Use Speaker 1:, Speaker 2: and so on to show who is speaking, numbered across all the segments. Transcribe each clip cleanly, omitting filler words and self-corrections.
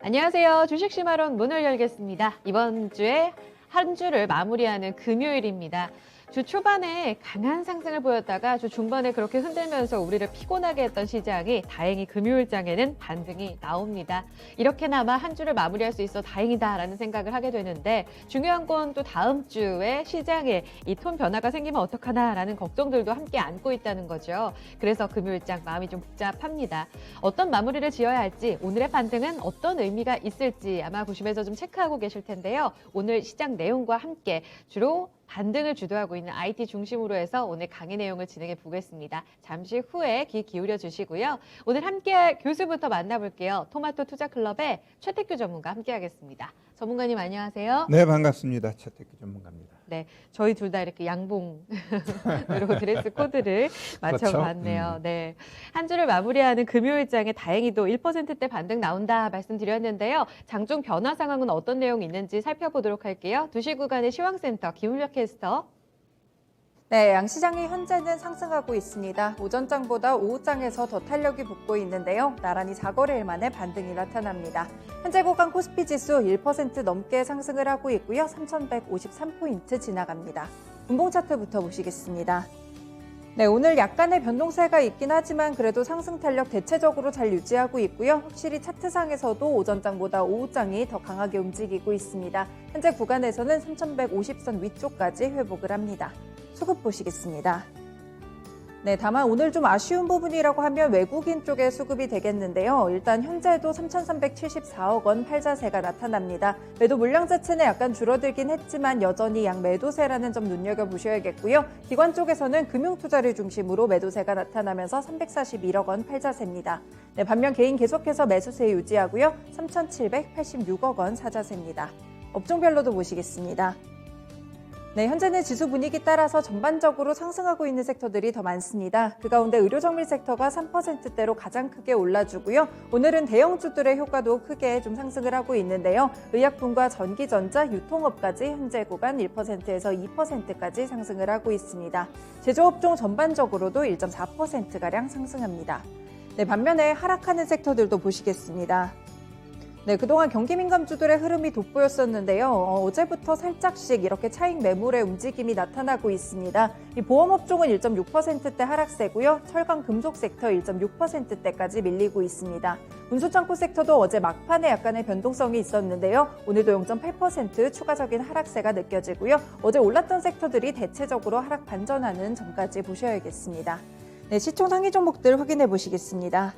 Speaker 1: 안녕하세요. 주식시마론 문을 열겠습니다. 이번 주에 한 주를 마무리하는 금요일입니다. 주 초반에 강한 상승을 보였다가 주 중반에 그렇게 흔들면서 우리를 피곤하게 했던 시장이 다행히 금요일장에는 반등이 나옵니다. 이렇게나마 한 주를 마무리할 수 있어 다행이다라는 생각을 하게 되는데 중요한 건 또 다음 주에 시장에 이 톤 변화가 생기면 어떡하나라는 걱정들도 함께 안고 있다는 거죠. 그래서 금요일장 마음이 좀 복잡합니다. 어떤 마무리를 지어야 할지 오늘의 반등은 어떤 의미가 있을지 아마 구심에서 좀 체크하고 계실 텐데요. 오늘 시장 내용과 함께 주로 반등을 주도하고 있는 IT 중심으로 해서 오늘 강의 내용을 진행해 보겠습니다. 잠시 후에 귀 기울여 주시고요. 오늘 함께할 교수부터 만나볼게요. 토마토 투자클럽의 최태규 전문가 함께하겠습니다. 전문가님 안녕하세요.
Speaker 2: 네, 반갑습니다. 최태규 전문가입니다.
Speaker 1: 네, 저희 둘 다 이렇게 양봉으로 드레스 코드를 맞춰봤네요.
Speaker 2: 그렇죠?
Speaker 1: 네, 한 주를 마무리하는 금요일장에 다행히도 1%대 반등 나온다 말씀드렸는데요. 장중 변화 상황은 어떤 내용이 있는지 살펴보도록 할게요. 2시 구간의 시황센터 김은혁 캐스터.
Speaker 3: 네, 양시장이 현재는 상승하고 있습니다. 오전장보다 오후장에서 더 탄력이 붙고 있는데요. 나란히 4거래일 만에 반등이 나타납니다. 현재 구간 코스피 지수 1% 넘게 상승을 하고 있고요. 3,153포인트 지나갑니다. 분봉 차트부터 보시겠습니다. 네, 오늘 약간의 변동세가 있긴 하지만 그래도 상승 탄력 대체적으로 잘 유지하고 있고요. 확실히 차트상에서도 오전장보다 오후장이 더 강하게 움직이고 있습니다. 현재 구간에서는 3,150선 위쪽까지 회복을 합니다. 수급 보시겠습니다. 네, 다만 오늘 좀 아쉬운 부분이라고 하면 외국인 쪽의 수급이 되겠는데요. 일단 현재도 3,374억 원 팔자세가 나타납니다. 매도 물량 자체는 약간 줄어들긴 했지만 여전히 양 매도세라는 점 눈여겨보셔야겠고요. 기관 쪽에서는 금융투자를 중심으로 매도세가 나타나면서 341억 원 팔자세입니다. 네, 반면 개인 계속해서 매수세 유지하고요. 3,786억 원 사자세입니다. 업종별로도 보시겠습니다. 네, 현재는 지수 분위기 따라서 전반적으로 상승하고 있는 섹터들이 더 많습니다. 그 가운데 의료정밀 섹터가 3%대로 가장 크게 올라주고요. 오늘은 대형주들의 효과도 크게 좀 상승을 하고 있는데요. 의약품과 전기전자, 유통업까지 현재 구간 1%에서 2%까지 상승을 하고 있습니다. 제조업종 전반적으로도 1.4%가량 상승합니다. 네, 반면에 하락하는 섹터들도 보시겠습니다. 네, 그동안 경기 민감주들의 흐름이 돋보였었는데요. 어제부터 살짝씩 이렇게 차익 매물의 움직임이 나타나고 있습니다. 이 보험업종은 1.6%대 하락세고요. 철강 금속 섹터 1.6%대까지 밀리고 있습니다. 운수창고 섹터도 어제 막판에 약간의 변동성이 있었는데요. 오늘도 0.8% 추가적인 하락세가 느껴지고요. 어제 올랐던 섹터들이 대체적으로 하락 반전하는 점까지 보셔야겠습니다. 네, 시총 상위 종목들 확인해 보시겠습니다.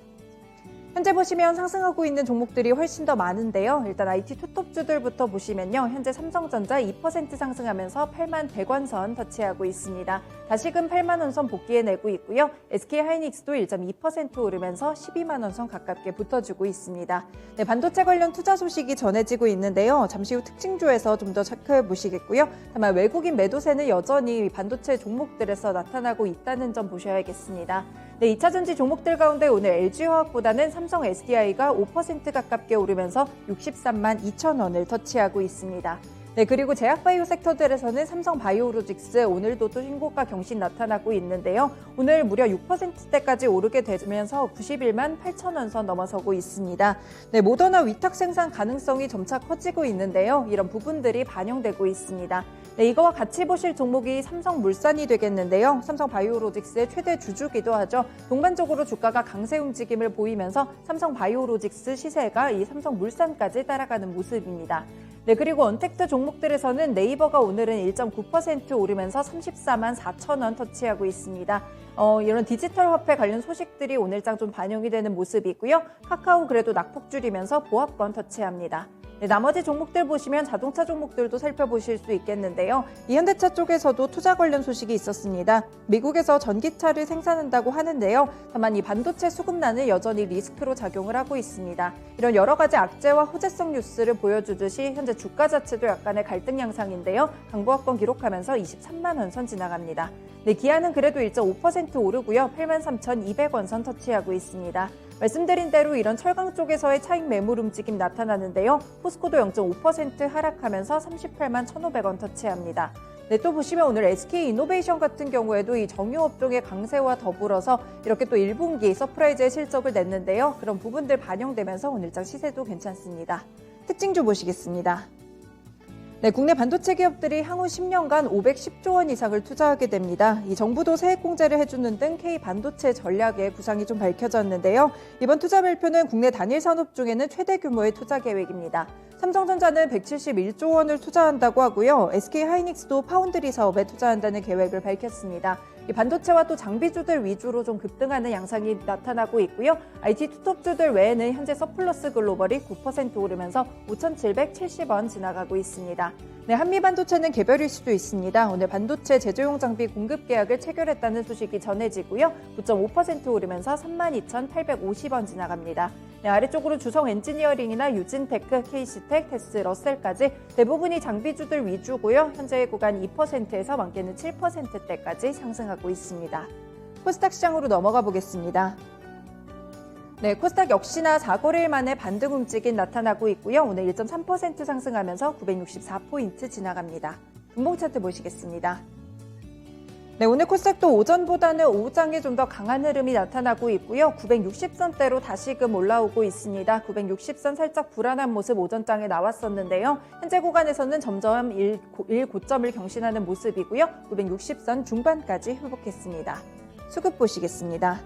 Speaker 3: 현재 보시면 상승하고 있는 종목들이 훨씬 더 많은데요. 일단 IT 투톱주들부터 보시면요. 현재 삼성전자 2% 상승하면서 8만 100원 선 터치하고 있습니다. 다시금 8만 원 선 복귀해내고 있고요. SK하이닉스도 1.2% 오르면서 12만 원 선 가깝게 붙어주고 있습니다. 네, 반도체 관련 투자 소식이 전해지고 있는데요. 잠시 후 특징주에서 좀 더 체크해 보시겠고요. 다만 외국인 매도세는 여전히 반도체 종목들에서 나타나고 있다는 점 보셔야겠습니다. 네, 2차전지 종목들 가운데 오늘 LG화학보다는 삼성 SDI가 5% 가깝게 오르면서 63만 2천 원을 터치하고 있습니다. 네, 그리고 제약바이오 섹터들에서는 삼성바이오로직스 오늘도 또 신고가 경신 나타나고 있는데요. 오늘 무려 6%대까지 오르게 되면서 91만 8천 원 선 넘어서고 있습니다. 네, 모더나 위탁 생산 가능성이 점차 커지고 있는데요. 이런 부분들이 반영되고 있습니다. 네, 이거와 같이 보실 종목이 삼성물산이 되겠는데요. 삼성바이오로직스의 최대 주주기도 하죠. 동반적으로 주가가 강세 움직임을 보이면서 삼성바이오로직스 시세가 이 삼성물산까지 따라가는 모습입니다. 네, 그리고 언택트 종목들에서는 네이버가 오늘은 1.9% 오르면서 34만 4천 원 터치하고 있습니다. 이런 디지털 화폐 관련 소식들이 오늘장 좀 반영이 되는 모습이고요. 카카오 그래도 낙폭 줄이면서 보합권 터치합니다. 네, 나머지 종목들 보시면 자동차 종목들도 살펴보실 수 있겠는데요. 현대차 쪽에서도 투자 관련 소식이 있었습니다. 미국에서 전기차를 생산한다고 하는데요. 다만 이 반도체 수급난은 여전히 리스크로 작용을 하고 있습니다. 이런 여러 가지 악재와 호재성 뉴스를 보여주듯이 현재 주가 자체도 약간의 갈등 양상인데요. 강보합권 기록하면서 23만 원 선 지나갑니다. 네, 기아는 그래도 1.5% 오르고요. 83,200원 선 터치하고 있습니다. 말씀드린 대로 이런 철강 쪽에서의 차익 매물 움직임 나타나는데요. 포스코도 0.5% 하락하면서 38만 1,500원 터치합니다. 네, 또 보시면 오늘 SK이노베이션 같은 경우에도 이 정유업종의 강세와 더불어서 이렇게 또 1분기 서프라이즈의 실적을 냈는데요. 그런 부분들 반영되면서 오늘장 시세도 괜찮습니다. 특징주 보시겠습니다. 네, 국내 반도체 기업들이 향후 10년간 510조 원 이상을 투자하게 됩니다. 이 정부도 세액 공제를 해주는 등 K 반도체 전략의 구상이 좀 밝혀졌는데요. 이번 투자 발표는 국내 단일 산업 중에는 최대 규모의 투자 계획입니다. 삼성전자는 171조 원을 투자한다고 하고요. SK하이닉스도 파운드리 사업에 투자한다는 계획을 밝혔습니다. 이 반도체와 또 장비주들 위주로 좀 급등하는 양상이 나타나고 있고요. IT 투톱주들 외에는 현재 서플러스 글로벌이 9% 오르면서 5,770원 지나가고 있습니다. 네, 한미반도체는 개별일 수도 있습니다. 오늘 반도체 제조용 장비 공급 계약을 체결했다는 소식이 전해지고요. 9.5% 오르면서 32,850원 지나갑니다. 네, 아래쪽으로 주성 엔지니어링이나 유진테크, KC텍, 테스, 러셀까지 대부분이 장비주들 위주고요. 현재의 구간 2%에서 많게는 7%대까지 상승하고 있습니다. 코스닥 시장으로 넘어가 보겠습니다. 네, 코스닥 역시나 4거래일 만에 반등 움직임 나타나고 있고요. 오늘 1.3% 상승하면서 964포인트 지나갑니다. 분봉 차트 보시겠습니다. 네, 오늘 코스닥도 오전보다는 오후장에 좀 더 강한 흐름이 나타나고 있고요. 960선대로 다시금 올라오고 있습니다. 960선 살짝 불안한 모습 오전장에 나왔었는데요. 현재 구간에서는 점점 1고점을 경신하는 모습이고요. 960선 중반까지 회복했습니다. 수급 보시겠습니다.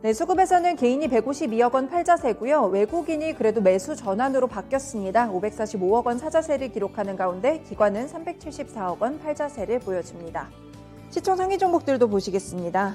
Speaker 3: 네, 수급에서는 개인이 152억 원 팔자세고요. 외국인이 그래도 매수 전환으로 바뀌었습니다. 545억 원 사자세를 기록하는 가운데 기관은 374억 원 팔자세를 보여줍니다. 시총 상위 종목들도 보시겠습니다.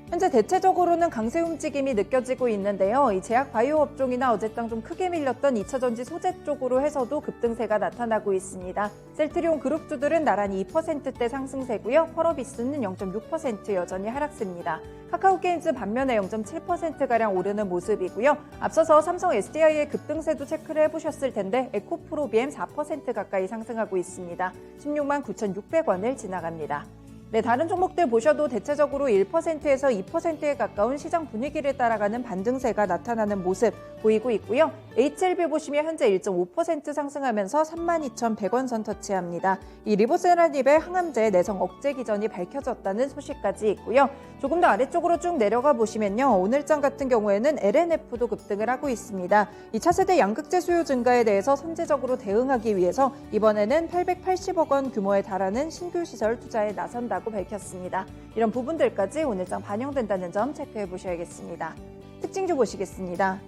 Speaker 3: 현재 대체적으로는 강세 움직임이 느껴지고 있는데요. 이 제약 바이오 업종이나 어제장 좀 크게 밀렸던 2차전지 소재 쪽으로 해서도 급등세가 나타나고 있습니다. 셀트리온 그룹주들은 나란히 2%대 상승세고요. 펄어비스는 0.6% 여전히 하락세입니다. 카카오게임즈 반면에 0.7%가량 오르는 모습이고요. 앞서서 삼성 SDI의 급등세도 체크를 해보셨을 텐데 에코프로비엠 4% 가까이 상승하고 있습니다. 16만 9,600원을 지나갑니다. 네, 다른 종목들 보셔도 대체적으로 1%에서 2%에 가까운 시장 분위기를 따라가는 반등세가 나타나는 모습 보이고 있고요. HLB 보시면 현재 1.5% 상승하면서 32,100원 선 터치합니다. 이 리보세라닙의 항암제 내성 억제 기전이 밝혀졌다는 소식까지 있고요. 조금 더 아래쪽으로 쭉 내려가 보시면요. 오늘장 같은 경우에는 LNF도 급등을 하고 있습니다. 이 차세대 양극재 수요 증가에 대해서 선제적으로 대응하기 위해서 이번에는 880억 원 규모에 달하는 신규 시설 투자에 나선다고 밝혔습니다. 이런 부분들까지 오늘장 반영된다는 점 체크해 보셔야겠습니다. 특징주 보시겠습니다.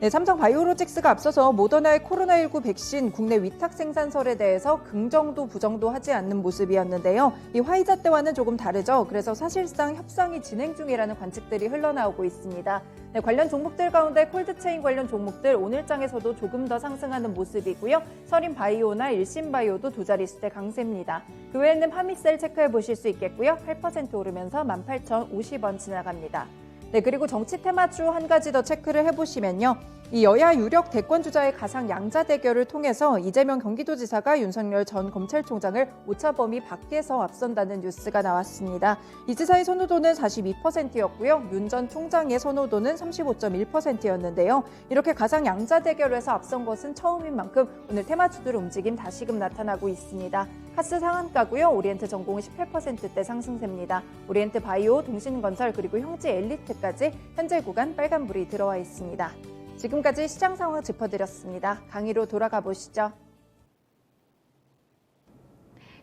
Speaker 3: 네, 삼성 바이오로직스가 앞서서 모더나의 코로나19 백신 국내 위탁 생산설에 대해서 긍정도 부정도 하지 않는 모습이었는데요. 이 화이자 때와는 조금 다르죠. 그래서 사실상 협상이 진행 중이라는 관측들이 흘러나오고 있습니다. 네, 관련 종목들 가운데 콜드체인 관련 종목들 오늘장에서도 조금 더 상승하는 모습이고요. 서린바이오나 일신바이오도 두 자릿수대 강세입니다. 그 외에는 파미셀 체크해 보실 수 있겠고요. 8% 오르면서 18,050원 지나갑니다. 네, 그리고 정치 테마주 한 가지 더 체크를 해보시면요. 이 여야 유력 대권주자의 가상 양자 대결을 통해서 이재명 경기도지사가 윤석열 전 검찰총장을 오차 범위 밖에서 앞선다는 뉴스가 나왔습니다. 이 지사의 선호도는 42%였고요. 윤 전 총장의 선호도는 35.1%였는데요. 이렇게 가상 양자 대결에서 앞선 것은 처음인 만큼 오늘 테마주들 움직임 다시금 나타나고 있습니다. 카스 상한가고요. 오리엔트 전공은 18%대 상승세입니다. 오리엔트 바이오, 동신건설 그리고 형제 엘리트까지 현재 구간 빨간불이 들어와 있습니다. 지금까지 시장 상황 짚어드렸습니다. 강의로 돌아가 보시죠.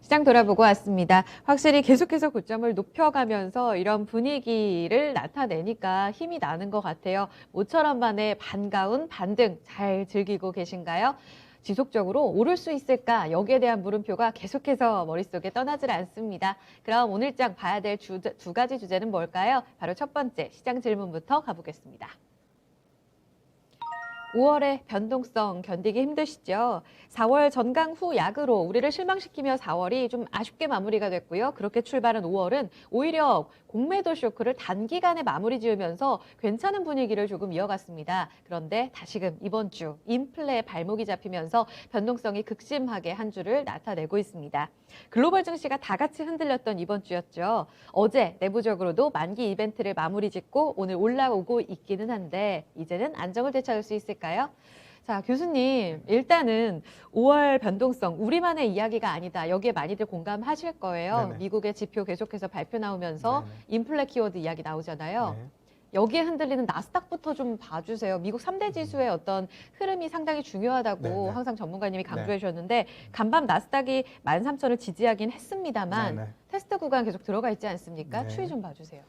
Speaker 1: 시장 돌아보고 왔습니다. 확실히 계속해서 고점을 높여가면서 이런 분위기를 나타내니까 힘이 나는 것 같아요. 모처럼 만에 반가운 반등 잘 즐기고 계신가요? 지속적으로 오를 수 있을까? 여기에 대한 물음표가 계속해서 머릿속에 떠나질 않습니다. 그럼 오늘장 봐야 될 두 가지 주제는 뭘까요? 바로 첫 번째 시장 질문부터 가보겠습니다. 5월의 변동성 견디기 힘드시죠? 4월 전강 후 약으로 우리를 실망시키며 4월이 좀 아쉽게 마무리가 됐고요. 그렇게 출발한 5월은 오히려 공매도 쇼크를 단기간에 마무리 지으면서 괜찮은 분위기를 조금 이어갔습니다. 그런데 다시금 이번 주 인플레 발목이 잡히면서 변동성이 극심하게 한 주를 나타내고 있습니다. 글로벌 증시가 다 같이 흔들렸던 이번 주였죠. 어제 내부적으로도 만기 이벤트를 마무리 짓고 오늘 올라오고 있기는 한데 이제는 안정을 되찾을 수 있을까요? 자, 교수님, 일단은 5월 변동성, 우리만의 이야기가 아니다. 여기에 많이들 공감하실 거예요.
Speaker 2: 네네.
Speaker 1: 미국의 지표 계속해서 발표 나오면서
Speaker 2: 네네.
Speaker 1: 인플레 키워드 이야기 나오잖아요.
Speaker 2: 네.
Speaker 1: 여기에 흔들리는 나스닥부터 좀 봐주세요. 미국 3대 지수의 어떤 흐름이 상당히 중요하다고
Speaker 2: 네네.
Speaker 1: 항상 전문가님이 강조해
Speaker 2: 네.
Speaker 1: 주셨는데 간밤 나스닥이 13,000을 지지하긴 했습니다만
Speaker 2: 네네.
Speaker 1: 테스트 구간 계속 들어가 있지 않습니까?
Speaker 2: 네.
Speaker 1: 추이 좀 봐주세요.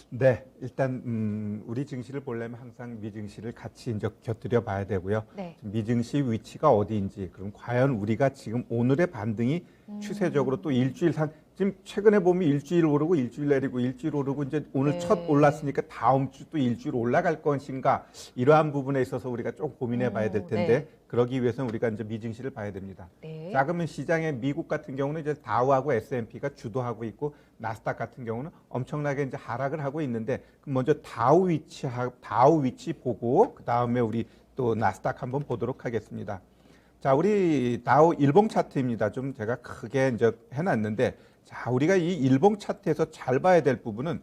Speaker 2: 네, 일단 우리 증시를 보려면 항상 미증시를 같이 이제 곁들여 봐야 되고요.
Speaker 1: 네.
Speaker 2: 미증시 위치가 어디인지, 그럼 과연 우리가 지금 오늘의 반등이 추세적으로 또 일주일상 지금 최근에 보면 일주일 오르고 일주일 내리고 일주일 오르고 이제 오늘
Speaker 1: 네.
Speaker 2: 첫 올랐으니까 다음 주 또 일주일 올라갈 것인가, 이러한 부분에 있어서 우리가 좀 고민해 봐야 될 텐데
Speaker 1: 네.
Speaker 2: 그러기 위해서는 우리가 이제 미증시를 봐야 됩니다.
Speaker 1: 네.
Speaker 2: 자, 그러면 시장의 미국 같은 경우는 이제 다우하고 S&P가 주도하고 있고 나스닥 같은 경우는 엄청나게 이제 하락을 하고 있는데, 그럼 먼저 다우 위치 보고 그 다음에 우리 또 나스닥 한번 보도록 하겠습니다. 자, 우리 다우 일봉 차트입니다. 좀 제가 크게 이제 해놨는데, 자, 우리가 이 일봉 차트에서 잘 봐야 될 부분은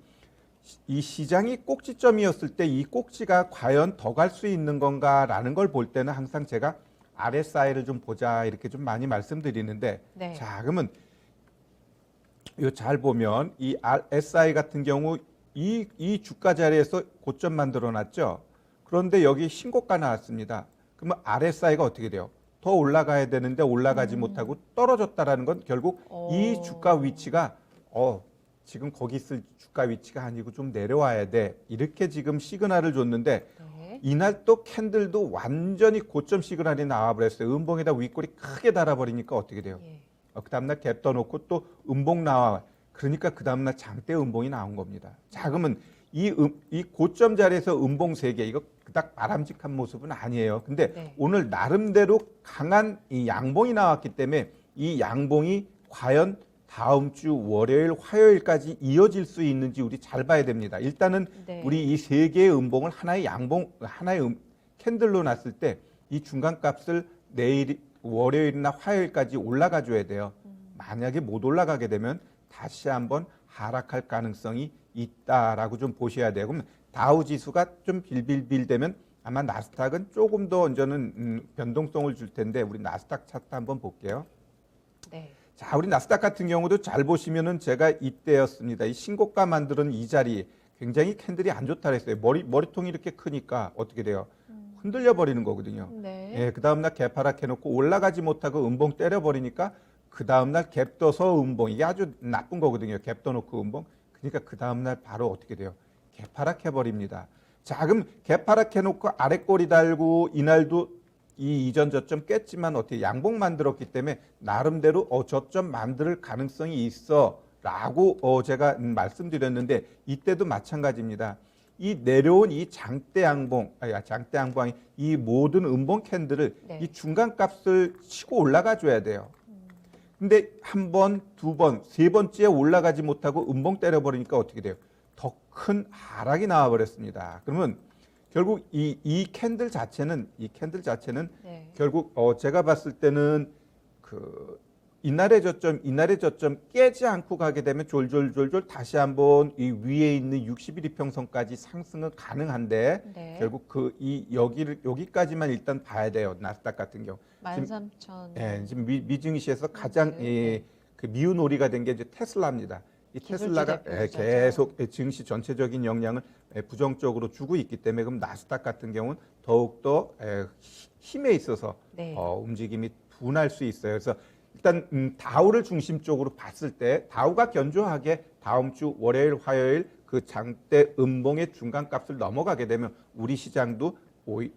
Speaker 2: 이 시장이 꼭지점이었을 때 이 꼭지가 과연 더 갈 수 있는 건가라는 걸 볼 때는 항상 제가 RSI를 좀 보자 이렇게 좀 많이 말씀드리는데,
Speaker 1: 네.
Speaker 2: 자, 그러면 요 잘 보면 이 RSI 같은 경우 이 주가 자리에서 고점 만들어 놨죠. 그런데 여기 신고가 나왔습니다. 그러면 RSI가 어떻게 돼요? 더 올라가야 되는데 올라가지 못하고 떨어졌다라는 건 결국 이 주가 위치가 지금 거기 있을 주가 위치가 아니고 좀 내려와야 돼. 이렇게 지금 시그널을 줬는데
Speaker 1: 네.
Speaker 2: 이날 또 캔들도 완전히 고점 시그널이 나와버렸어요. 음봉에다 윗골이 크게 달아버리니까 어떻게 돼요?
Speaker 1: 예.
Speaker 2: 그 다음날 갭 떠놓고 또 음봉 나와. 그러니까 그 다음날 장대 음봉이 나온 겁니다. 자, 그러면 이 고점 자리에서 음봉 3개, 이거 그닥 바람직한 모습은 아니에요. 근데
Speaker 1: 네.
Speaker 2: 오늘 나름대로 강한 이 양봉이 나왔기 때문에 이 양봉이 과연 다음 주 월요일, 화요일까지 이어질 수 있는지 우리 잘 봐야 됩니다. 일단은
Speaker 1: 네.
Speaker 2: 우리 이 3개의 음봉을 하나의 양봉, 하나의 캔들로 놨을 때 이 중간값을 내일 월요일이나 화요일까지 올라가 줘야 돼요. 만약에 못 올라가게 되면 다시 한번 하락할 가능성이 있다라고 좀 보셔야 돼요. 그럼 다우 지수가 좀 빌빌빌 되면 아마 나스닥은 조금 더 저는 변동성을 줄 텐데, 우리 나스닥 차트 한번 볼게요.
Speaker 1: 네.
Speaker 2: 자, 우리 나스닥 같은 경우도 잘 보시면은 제가 이때였습니다. 이 신고가 만드는 이 자리 굉장히 캔들이 안 좋다 그랬어요. 머리통이 이렇게 크니까 어떻게 돼요? 흔들려 버리는 거거든요.
Speaker 1: 네.
Speaker 2: 예, 그 다음날 갭 하락해놓고 올라가지 못하고 음봉 때려버리니까 그 다음날 갭 떠서 음봉, 이게 아주 나쁜 거거든요. 갭 떠놓고 음봉. 그러니까 그 다음날 바로 어떻게 돼요? 갭 하락해버립니다. 자, 그럼 갭 하락해놓고 아랫골이 달고 이날도 이 이전 저점 깼지만 어떻게 양봉 만들었기 때문에 나름대로 저점 만들 가능성이 있어 라고 제가 말씀드렸는데, 이때도 마찬가지입니다. 이 내려온 이 장대 양봉이 이 모든 음봉 캔들을
Speaker 1: 네.
Speaker 2: 이 중간 값을 치고 올라가 줘야 돼요. 근데 한 번, 두 번, 세 번째 올라가지 못하고 음봉 때려버리니까 어떻게 돼요? 더 큰 하락이 나와버렸습니다. 그러면 결국 이 캔들 자체는
Speaker 1: 네.
Speaker 2: 결국 제가 봤을 때는 이날의 저점 깨지 않고 가게 되면 졸졸 다시 한번 이 위에 있는 60일 이평선까지 상승은 가능한데,
Speaker 1: 네.
Speaker 2: 결국 여기까지만 일단 봐야 돼요. 나스닥 같은 경우.
Speaker 1: 13,000.
Speaker 2: 예, 지금 미증시에서 가장
Speaker 1: 네.
Speaker 2: 그 미운 오리가 된 게 이제 테슬라입니다. 이
Speaker 1: 기술주
Speaker 2: 테슬라가
Speaker 1: 대표주자죠.
Speaker 2: 계속 증시 전체적인 영향을 부정적으로 주고 있기 때문에, 그럼 나스닥 같은 경우는 더욱더 힘에 있어서
Speaker 1: 네.
Speaker 2: 움직임이 둔할 수 있어요. 그래서 일단 다우를 중심적으로 봤을 때 다우가 견조하게 다음 주 월요일, 화요일 그 장대 음봉의 중간값을 넘어가게 되면 우리 시장도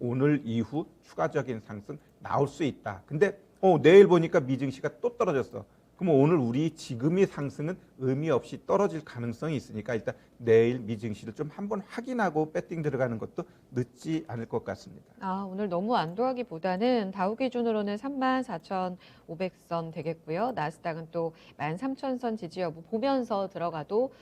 Speaker 2: 오늘 이후 추가적인 상승 나올 수 있다. 근데 내일 보니까 미증시가 또 떨어졌어. 그럼 오늘 우리 지금의 상승은 의미 없이 떨어질 가능성이 있으니까 일단 내일 미증시를 좀 한번 확인하고 배팅 들어가는 것도 늦지 않을 것 같습니다.
Speaker 1: 오늘 너무 안도하기보다는 다우 기준으로는 34,500선 되겠고요. 나스닥은 또 13,000선 지지 여부 보면서 들어가도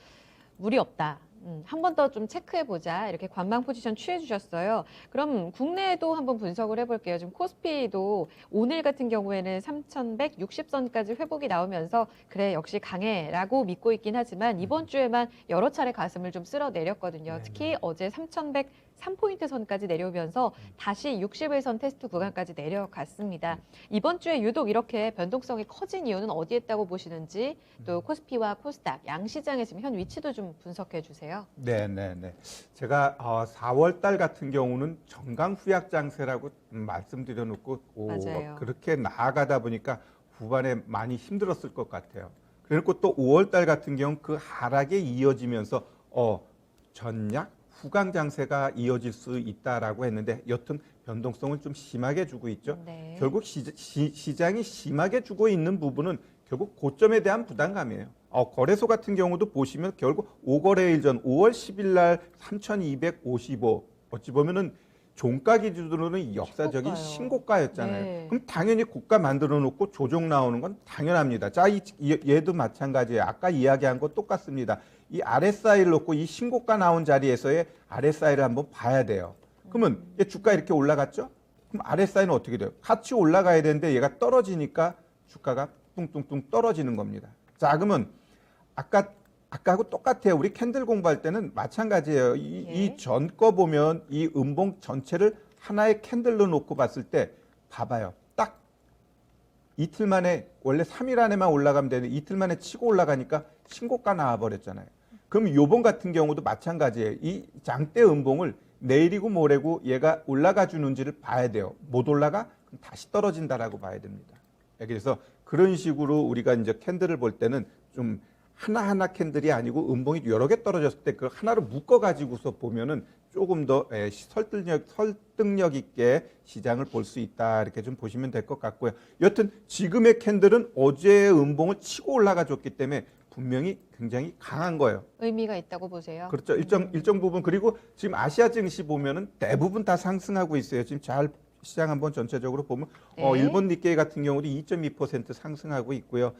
Speaker 1: 무리 없다. 한 번 더 좀 체크해보자. 이렇게 관망 포지션 취해주셨어요. 그럼 국내에도 한번 분석을 해볼게요. 지금 코스피도 오늘 같은 경우에는 3,160선까지 회복이 나오면서 그래 역시 강해라고 믿고 있긴 하지만 이번 주에만 여러 차례 가슴을 좀 쓸어내렸거든요.
Speaker 2: 네네.
Speaker 1: 특히 어제 3,100 3포인트 선까지 내려오면서 다시 60일선 테스트 구간까지 내려갔습니다. 이번 주에 유독 이렇게 변동성이 커진 이유는 어디에 있다고 보시는지 또 코스피와 코스닥 양시장의 지금 현 위치도 좀 분석해 주세요.
Speaker 2: 네. 제가 4월 달 같은 경우는 정강 후약 장세라고 말씀드려 놓고
Speaker 1: 맞아요.
Speaker 2: 그렇게 나아가다 보니까 후반에 많이 힘들었을 것 같아요. 그리고 또 5월 달 같은 경우 그 하락에 이어지면서 전약 후강 장세가 이어질 수 있다라고 했는데 여튼 변동성을 좀 심하게 주고 있죠.
Speaker 1: 네.
Speaker 2: 결국 시장이 심하게 주고 있는 부분은 결국 고점에 대한 부담감이에요. 거래소 같은 경우도 보시면 결국 5거래일 전 5월 10일 날 3,255 어찌 보면은 종가 기준으로는 역사적인
Speaker 1: 신고가요.
Speaker 2: 신고가였잖아요.
Speaker 1: 네.
Speaker 2: 그럼 당연히 고가 만들어 놓고 조정 나오는 건 당연합니다. 자, 얘도 마찬가지예요. 아까 이야기한 거 똑같습니다. 이 RSI를 놓고 이 신고가 나온 자리에서의 RSI를 한번 봐야 돼요. 그러면 얘 주가 이렇게 올라갔죠? 그럼 RSI는 어떻게 돼요? 같이 올라가야 되는데 얘가 떨어지니까 주가가 뚱뚱뚱 떨어지는 겁니다. 자, 그러면 아까하고 똑같아요. 우리 캔들 공부할 때는 마찬가지예요. 이 전 거 보면 이 음봉 전체를 하나의 캔들로 놓고 봤을 때 봐봐요. 딱 이틀 만에 원래 3일 안에만 올라가면 되는데 이틀 만에 치고 올라가니까 신고가 나와버렸잖아요. 그럼 요번 같은 경우도 마찬가지예요. 이 장대 음봉을 내일이고 모레고 얘가 올라가 주는지를 봐야 돼요. 못 올라가? 그럼 다시 떨어진다라고 봐야 됩니다. 그래서 그런 식으로 우리가 이제 캔들을 볼 때는 좀 하나하나 캔들이 아니고 음봉이 여러 개 떨어졌을 때 그 하나로 묶어 가지고서 보면은 조금 더 설득력 있게 시장을 볼 수 있다 이렇게 좀 보시면 될 것 같고요. 여튼 지금의 캔들은 어제의 음봉을 치고 올라가 줬기 때문에 분명히 굉장히 강한 거예요.
Speaker 1: 의미가 있다고 보세요.
Speaker 2: 그렇죠. 일정 부분 그리고 지금 아시아 증시 보면은 대부분 다 상승하고 있어요. 지금 잘 시장 한번 전체적으로 보면
Speaker 1: 네.
Speaker 2: 일본 니케이 같은 경우도 2.2% 상승하고 있고요.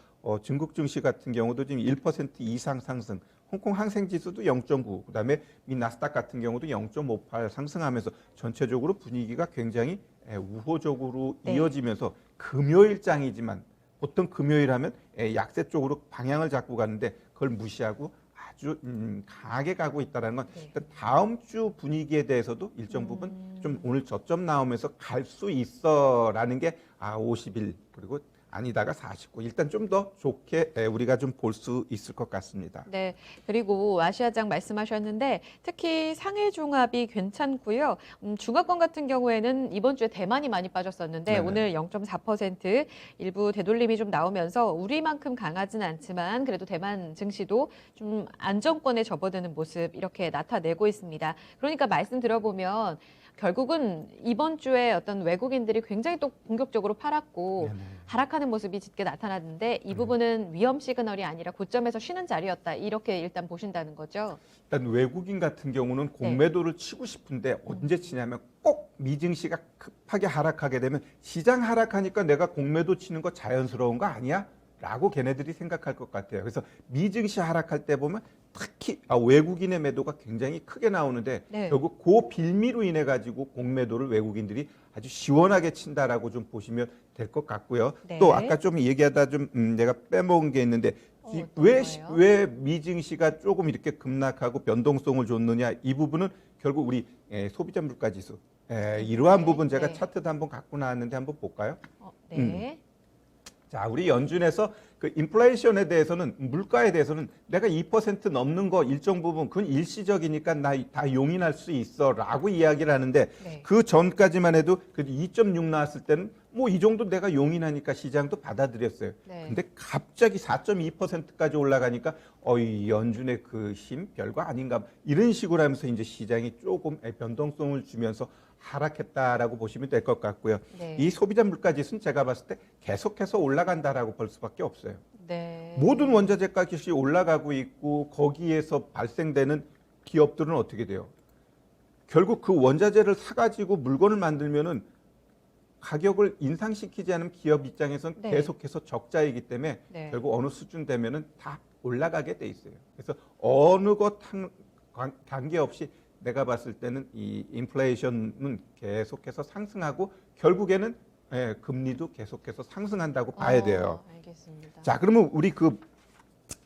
Speaker 2: 중국 증시 같은 경우도 지금 1% 이상 상승. 홍콩 항생 지수도 0.9. 그다음에 미 나스닥 같은 경우도 0.58 상승하면서 전체적으로 분위기가 굉장히 우호적으로
Speaker 1: 네.
Speaker 2: 이어지면서 금요일장이지만 보통 금요일 하면 약세 쪽으로 방향을 잡고 가는데 그걸 무시하고 아주 강하게 가고 있다는 건
Speaker 1: 네.
Speaker 2: 일단 다음 주 분위기에 대해서도 일정 부분 좀 오늘 저점 나오면서 갈 수 있어라는 게 50일 그리고 아니다가 49 일단 좀 더 좋게 우리가 좀 볼 수 있을 것 같습니다.
Speaker 1: 네, 그리고 아시아장 말씀하셨는데 특히 상해 종합이 괜찮고요. 중화권 같은 경우에는 이번 주에 대만이 많이 빠졌었는데
Speaker 2: 네네.
Speaker 1: 오늘 0.4% 일부 되돌림이 좀 나오면서 우리만큼 강하지는 않지만 그래도 대만 증시도 좀 안정권에 접어드는 모습 이렇게 나타내고 있습니다. 그러니까 말씀 들어보면 결국은 이번 주에 어떤 외국인들이 굉장히 또 공격적으로 팔았고
Speaker 2: 네네.
Speaker 1: 하락하는 모습이 짙게 나타났는데 이 부분은 위험 시그널이 아니라 고점에서 쉬는 자리였다. 이렇게 일단 보신다는 거죠.
Speaker 2: 일단 외국인 같은 경우는 공매도를 치고 싶은데 언제 치냐면 꼭 미증시가 급하게 하락하게 되면 시장 하락하니까 내가 공매도 치는 거 자연스러운 거 아니야? 라고 걔네들이 생각할 것 같아요. 그래서 미증시 하락할 때 보면 특히 외국인의 매도가 굉장히 크게 나오는데
Speaker 1: 네.
Speaker 2: 결국 그 빌미로 인해 가지고 공매도를 외국인들이 아주 시원하게 친다라고 좀 보시면 될 것 같고요.
Speaker 1: 네.
Speaker 2: 또 아까 좀 얘기하다 좀 내가 빼먹은 게 있는데
Speaker 1: 어떤
Speaker 2: 왜
Speaker 1: 거예요?
Speaker 2: 왜 미증시가 조금 이렇게 급락하고 변동성을 줬느냐 이 부분은 결국 우리 소비자 물가 지수 이러한
Speaker 1: 네,
Speaker 2: 부분 제가
Speaker 1: 네.
Speaker 2: 차트도 한번 갖고 나왔는데 한번 볼까요?
Speaker 1: 네.
Speaker 2: 자, 우리 연준에서 그 인플레이션에 대해서는 물가에 대해서는 내가 2% 넘는 거 일정 부분 그건 일시적이니까 나 다 용인할 수 있어라고 이야기를 하는데
Speaker 1: 네.
Speaker 2: 그 전까지만 해도 그 2.6 나왔을 때는 뭐 이 정도 내가 용인하니까 시장도 받아들였어요.
Speaker 1: 네.
Speaker 2: 근데 갑자기 4.2%까지 올라가니까 이 연준의 그 힘 별거 아닌가 이런 식으로 하면서 이제 시장이 조금 변동성을 주면서 하락했다라고 보시면 될 것 같고요.
Speaker 1: 네.
Speaker 2: 이 소비자 물가 지수는 제가 봤을 때 계속해서 올라간다라고 볼 수밖에 없어요.
Speaker 1: 네.
Speaker 2: 모든 원자재 가격이 올라가고 있고 거기에서 발생되는 기업들은 어떻게 돼요? 결국 그 원자재를 사가지고 물건을 만들면은 가격을 인상시키지 않으면 기업 입장에서는
Speaker 1: 네.
Speaker 2: 계속해서 적자이기 때문에
Speaker 1: 네.
Speaker 2: 결국 어느 수준 되면은 다 올라가게 돼 있어요. 그래서 어느 것 관계없이 내가 봤을 때는 이 인플레이션은 계속해서 상승하고 결국에는 금리도 계속해서 상승한다고 봐야 돼요.
Speaker 1: 알겠습니다.
Speaker 2: 자, 그러면 우리 그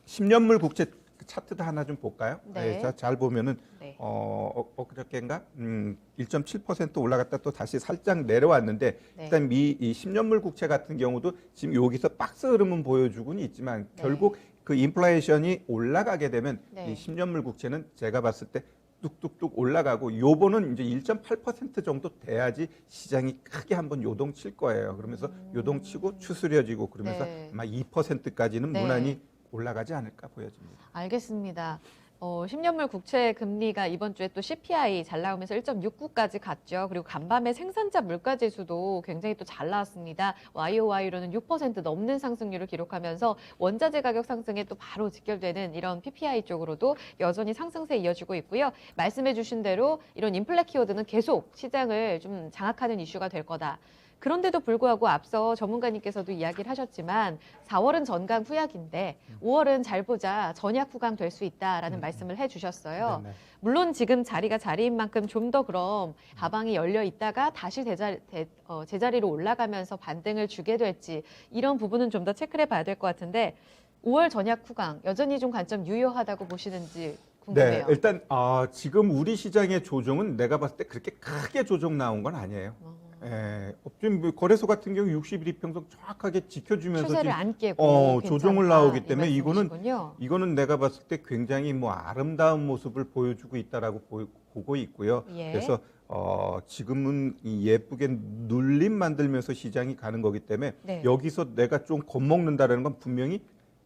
Speaker 2: 10년물 국채 그 차트도 하나 좀 볼까요?
Speaker 1: 네.
Speaker 2: 자, 잘 보면은
Speaker 1: 네.
Speaker 2: 엊그저께인가 1.7% 올라갔다 또 다시 살짝 내려왔는데
Speaker 1: 네.
Speaker 2: 일단 이 10년물 국채 같은 경우도 지금 여기서 박스 흐름은 보여주고는 있지만
Speaker 1: 네.
Speaker 2: 결국 그 인플레이션이 올라가게 되면
Speaker 1: 네.
Speaker 2: 이 10년물 국채는 제가 봤을 때 뚝뚝뚝 올라가고 요번은 이제 1.8% 정도 돼야지 시장이 크게 한번 요동칠 거예요. 그러면서 요동치고 추스려지고 그러면서
Speaker 1: 네.
Speaker 2: 아마 2%까지는
Speaker 1: 네.
Speaker 2: 무난히 올라가지 않을까 보여집니다.
Speaker 1: 알겠습니다. 10년물 국채 금리가 이번 주에 또 CPI 잘 나오면서 1.69까지 갔죠. 그리고 간밤에 생산자 물가 지수도 굉장히 또 잘 나왔습니다. YOY로는 6% 넘는 상승률을 기록하면서 원자재 가격 상승에 또 바로 직결되는 이런 PPI 쪽으로도 여전히 상승세 이어지고 있고요. 말씀해 주신 대로 이런 인플레 키워드는 계속 시장을 좀 장악하는 이슈가 될 거다. 그런데도 불구하고 앞서 전문가님께서도 이야기를 하셨지만 4월은 전강 후약인데 5월은 잘 보자 전약 후강 될 수 있다라는 말씀을 해주셨어요.
Speaker 2: 네네.
Speaker 1: 물론 지금 자리가 자리인 만큼 좀 더 그럼 하방이 열려 있다가 다시 제자리로 올라가면서 반등을 주게 될지 이런 부분은 좀 더 체크를 해봐야 될 것 같은데 5월 전약 후강 여전히 좀 관점 유효하다고 보시는지 궁금해요.
Speaker 2: 네, 일단 지금 우리 시장의 조정은 내가 봤을 때 그렇게 크게 조정 나온 건 아니에요. 지금 거래소 같은 경우 61이평선 정확하게 지켜주면서
Speaker 1: 추세를
Speaker 2: 지금
Speaker 1: 안 깨고
Speaker 2: 조정을
Speaker 1: 괜찮다,
Speaker 2: 나오기
Speaker 1: 이
Speaker 2: 때문에
Speaker 1: 말씀이시군요.
Speaker 2: 이거는 내가 봤을 때 굉장히 뭐 아름다운 모습을 보여주고 있다라고 보고 있고요.
Speaker 1: 예.
Speaker 2: 그래서 지금은 이 예쁘게 눌림 만들면서 시장이 가는 거기 때문에
Speaker 1: 네.
Speaker 2: 여기서 내가 좀 겁먹는다라는 건 분명히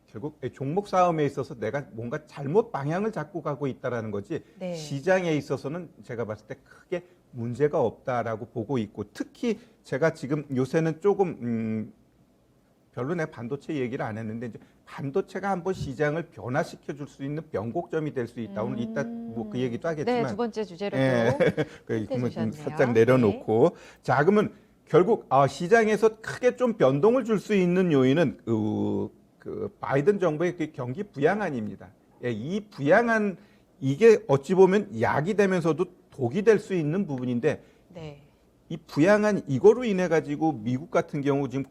Speaker 2: 결국 종목 싸움에 있어서 내가 뭔가 잘못 방향을 잡고 가고 있다라는 거지
Speaker 1: 네.
Speaker 2: 시장에 있어서는 제가 봤을 때 크게 문제가 없다라고 보고 있고 특히 제가 지금 요새는 조금 별로 내가 반도체 얘기를 안 했는데 이제 반도체가 한번 시장을 변화시켜 줄 수 있는 변곡점이 될 수 있다. 오늘 이따 뭐 그 얘기도 하겠지만
Speaker 1: 네, 두 번째 주제로
Speaker 2: 예.
Speaker 1: 또 힌트
Speaker 2: 그러면
Speaker 1: 주셨네요.
Speaker 2: 살짝 내려놓고 자 그러면 결국 시장에서 크게 좀 변동을 줄 수 있는 요인은 그 바이든 정부의 그 경기 부양안입니다. 예, 이 부양안 이게 어찌 보면 약이 되면서도 독이 될 수 있는 부분인데
Speaker 1: 네.
Speaker 2: 이 부양안 이거로 인해 가지고 미국 같은 경우 지금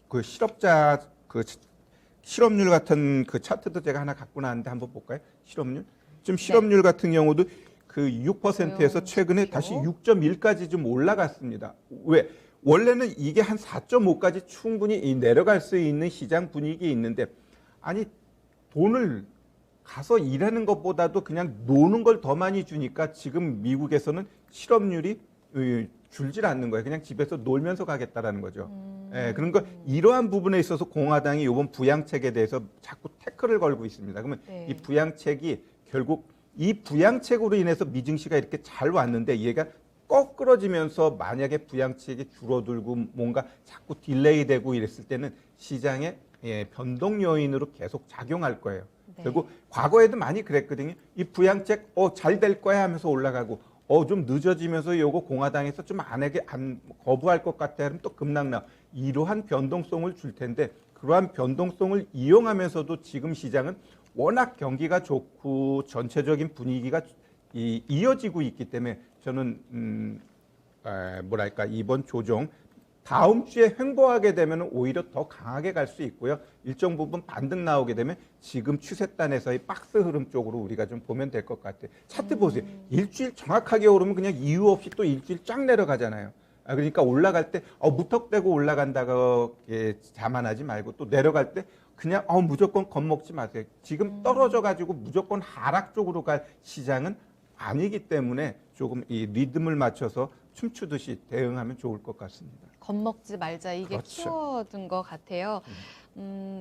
Speaker 2: 그 실업률 같은 그 차트도 제가 하나 갖고 나왔는데 한번 볼까요? 실업률. 지금 실업률 같은 경우도 그 6%에서 최근에 다시 6.1까지 좀 올라갔습니다. 왜? 원래는 이게 한 4.5까지 충분히 내려갈 수 있는 시장 분위기에 있는데 아니 돈을 가서 일하는 것보다도 그냥 노는 걸 더 많이 주니까 지금 미국에서는 실업률이 줄질 않는 거예요. 그냥 집에서 놀면서 가겠다라는 거죠. 예, 그러니까 이러한 부분에 있어서 공화당이 이번 부양책에 대해서 자꾸 태클을 걸고 있습니다. 그러면
Speaker 1: 네.
Speaker 2: 이 부양책이 결국 이 부양책으로 인해서 미증시가 이렇게 잘 왔는데 얘가 거꾸러지면서 만약에 부양책이 줄어들고 뭔가 자꾸 딜레이되고 이랬을 때는 시장에 변동 요인으로 계속 작용할 거예요.
Speaker 1: 네.
Speaker 2: 결국 과거에도 많이 그랬거든요. 이 부양책 잘 될 거야 하면서 올라가고 좀 늦어지면서 요거 공화당에서 좀 안 거부할 것 같아 하면 또 급락나. 이러한 변동성을 줄 텐데 그러한 변동성을 이용하면서도 지금 시장은 워낙 경기가 좋고 전체적인 분위기가 이어지고 있기 때문에 저는 뭐랄까 이번 조정 다음 주에 횡보하게 되면 오히려 더 강하게 갈 수 있고요. 일정 부분 반등 나오게 되면 지금 추세단에서의 박스 흐름 쪽으로 우리가 좀 보면 될 것 같아요. 차트 보세요. 일주일 정확하게 오르면 그냥 이유 없이 또 일주일 쫙 내려가잖아요. 그러니까 올라갈 때 무턱대고 올라간다고 자만하지 말고 또 내려갈 때 그냥 무조건 겁먹지 마세요. 지금 떨어져 가지고 무조건 하락 쪽으로 갈 시장은 아니기 때문에 조금 이 리듬을 맞춰서 춤추듯이 대응하면 좋을 것 같습니다.
Speaker 1: 겁먹지 말자 이게
Speaker 2: 그렇죠.
Speaker 1: 키워드인 것 같아요.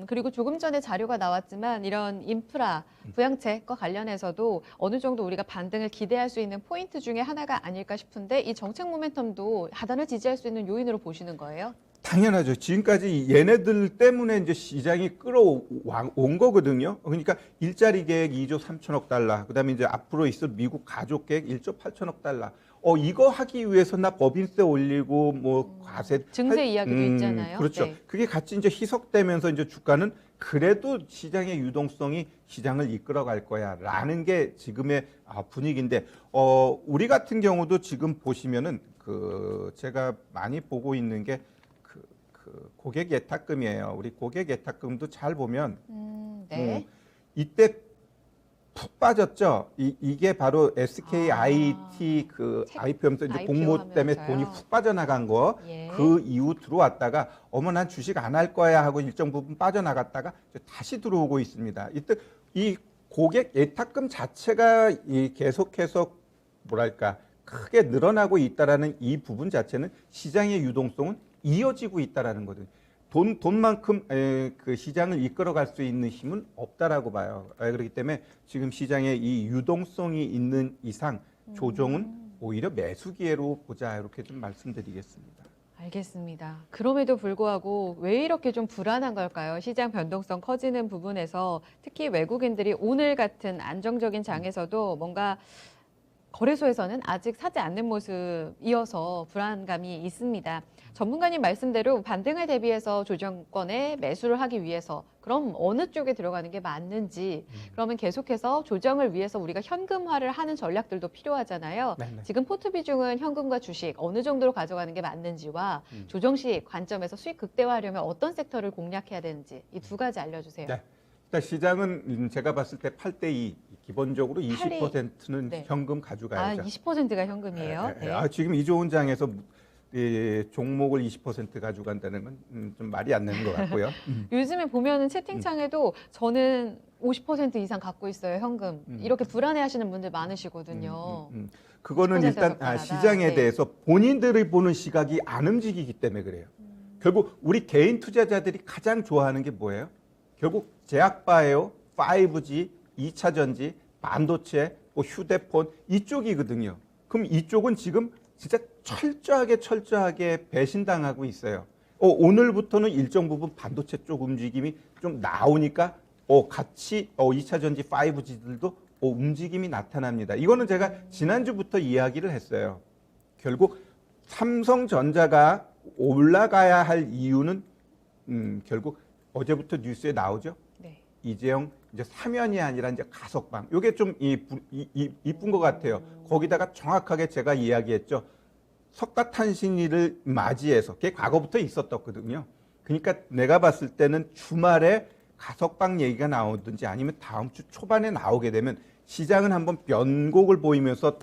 Speaker 1: 그리고 조금 전에 자료가 나왔지만 이런 인프라 부양책과 관련해서도 어느 정도 우리가 반등을 기대할 수 있는 포인트 중에 하나가 아닐까 싶은데 이 정책 모멘텀도 하단을 지지할 수 있는 요인으로 보시는 거예요?
Speaker 2: 당연하죠. 지금까지 얘네들 때문에 이제 시장이 끌어온 거거든요. 그러니까 일자리 계획 2조 3천억 달러, 그다음에 이제 앞으로 있을 미국 가족 계획 1조 8천억 달러. 이거 하기 위해서 나 법인세 올리고 뭐 과세
Speaker 1: 증세 이야기도 있잖아요.
Speaker 2: 그렇죠.
Speaker 1: 네.
Speaker 2: 그게 같이 이제 희석되면서 이제 주가는 그래도 시장의 유동성이 시장을 이끌어갈 거야라는 게 지금의 분위기인데 우리 같은 경우도 지금 보시면은 제가 많이 보고 있는 게 그 고객 예탁금이에요. 우리 고객 예탁금도 잘 보면
Speaker 1: 네.
Speaker 2: 이때 푹 빠졌죠. 이게 바로 SK
Speaker 1: 아,
Speaker 2: IT 그
Speaker 1: 책
Speaker 2: IPO면서 이제
Speaker 1: IPO
Speaker 2: 공모 때문에
Speaker 1: 하면서요?
Speaker 2: 돈이 훅 빠져나간 거.
Speaker 1: 예.
Speaker 2: 그 이후 들어왔다가 어머 난 주식 안 할 거야 하고 일정 부분 빠져나갔다가 이제 다시 들어오고 있습니다. 이때 이 고객 예탁금 자체가 이 계속해서 뭐랄까 크게 늘어나고 있다라는 이 부분 자체는 시장의 유동성은 이어지고 있다라는 거든. 돈만큼 그 시장을 이끌어갈 수 있는 힘은 없다라고 봐요. 그렇기 때문에 지금 시장에 이 유동성이 있는 이상 조정은 오히려 매수 기회로 보자 이렇게 좀 말씀드리겠습니다.
Speaker 1: 알겠습니다. 그럼에도 불구하고 왜 이렇게 좀 불안한 걸까요? 시장 변동성 커지는 부분에서 특히 외국인들이 오늘 같은 안정적인 장에서도 뭔가 거래소에서는 아직 사지 않는 모습이어서 불안감이 있습니다. 전문가님 말씀대로 반등을 대비해서 조정권에 매수를 하기 위해서 그럼 어느 쪽에 들어가는 게 맞는지 그러면 계속해서 조정을 위해서 우리가 현금화를 하는 전략들도 필요하잖아요.
Speaker 2: 네네.
Speaker 1: 지금 포트 비중은 현금과 주식 어느 정도로 가져가는 게 맞는지와 조정 시 관점에서 수익 극대화하려면 어떤 섹터를 공략해야 되는지 이 두 가지 알려주세요.
Speaker 2: 네. 일단 시장은 제가 봤을 때 8대2 기본적으로 20%는
Speaker 1: 네.
Speaker 2: 현금
Speaker 1: 아,
Speaker 2: 가져가야죠.
Speaker 1: 20%가 현금이에요? 네.
Speaker 2: 지금 이 좋은 장에서 종목을 20% 가져간다는 건 좀 말이 안 되는 것 같고요.
Speaker 1: 요즘에 보면은 채팅창에도 저는 50% 이상 갖고 있어요, 현금. 이렇게 불안해하시는 분들 많으시거든요.
Speaker 2: 그거는
Speaker 1: 10%
Speaker 2: 일단
Speaker 1: 적당하다.
Speaker 2: 시장에
Speaker 1: 네.
Speaker 2: 대해서 본인들이 보는 시각이 안 움직이기 때문에 그래요. 결국 우리 개인 투자자들이 가장 좋아하는 게 뭐예요? 결국 제약바이오, 5G, 2차 전지, 반도체, 뭐 휴대폰 이쪽이거든요. 그럼 이쪽은 지금 진짜 철저하게 배신당하고 있어요. 오늘부터는 일정 부분 반도체 쪽 움직임이 좀 나오니까 같이 2차 전지 5G들도 움직임이 나타납니다. 이거는 제가 지난주부터 이야기를 했어요. 결국 삼성전자가 올라가야 할 이유는 결국 어제부터 뉴스에 나오죠.
Speaker 1: 네.
Speaker 2: 이재용 이제 사면이 아니라 이제 가석방. 이게 좀 이쁜 것 같아요. 거기다가 정확하게 제가 이야기했죠. 석가탄신일을 맞이해서 그게 과거부터 있었거든요. 그러니까 내가 봤을 때는 주말에 가석방 얘기가 나오든지 아니면 다음 주 초반에 나오게 되면 시장은 한번 변곡을 보이면서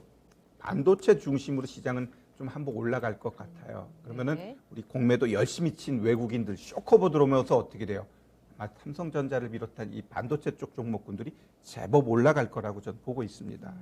Speaker 2: 반도체 중심으로 시장은 좀 한번 올라갈 것 같아요. 그러면은
Speaker 1: 네.
Speaker 2: 우리 공매도 열심히 친 외국인들 쇼커버 들어오면서 어떻게 돼요? 삼성전자를 비롯한 이 반도체 쪽 종목군들이 제법 올라갈 거라고 저는 보고 있습니다.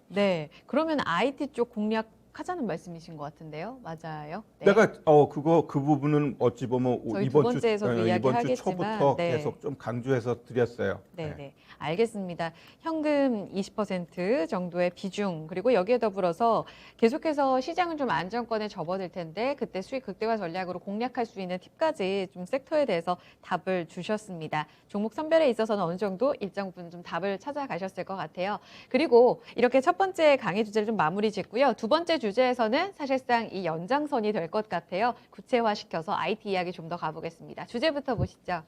Speaker 1: 네. 그러면 IT 쪽 공략하자는 말씀이신 것 같은데요. 맞아요? 네.
Speaker 2: 내가 그 부분은 어찌 보면
Speaker 1: 저희 두 번째에서도
Speaker 2: 이번 주
Speaker 1: 이야기하겠지만,
Speaker 2: 초부터
Speaker 1: 네.
Speaker 2: 계속 좀 강조해서 드렸어요.
Speaker 1: 네. 알겠습니다. 현금 20% 정도의 비중 그리고 여기에 더불어서 계속해서 시장은 좀 안정권에 접어들 텐데 그때 수익 극대화 전략으로 공략할 수 있는 팁까지 좀 섹터에 대해서 답을 주셨습니다. 종목 선별에 있어서는 어느 정도 일정 부분 좀 답을 찾아가셨을 것 같아요. 그리고 이렇게 첫 번째 강의 주제를 좀 마무리 짓고요. 두 번째 주제에서는 사실상 이 연장선이 될 것 같아요. 구체화시켜서 IT 이야기 좀 더 가보겠습니다. 주제부터 보시죠.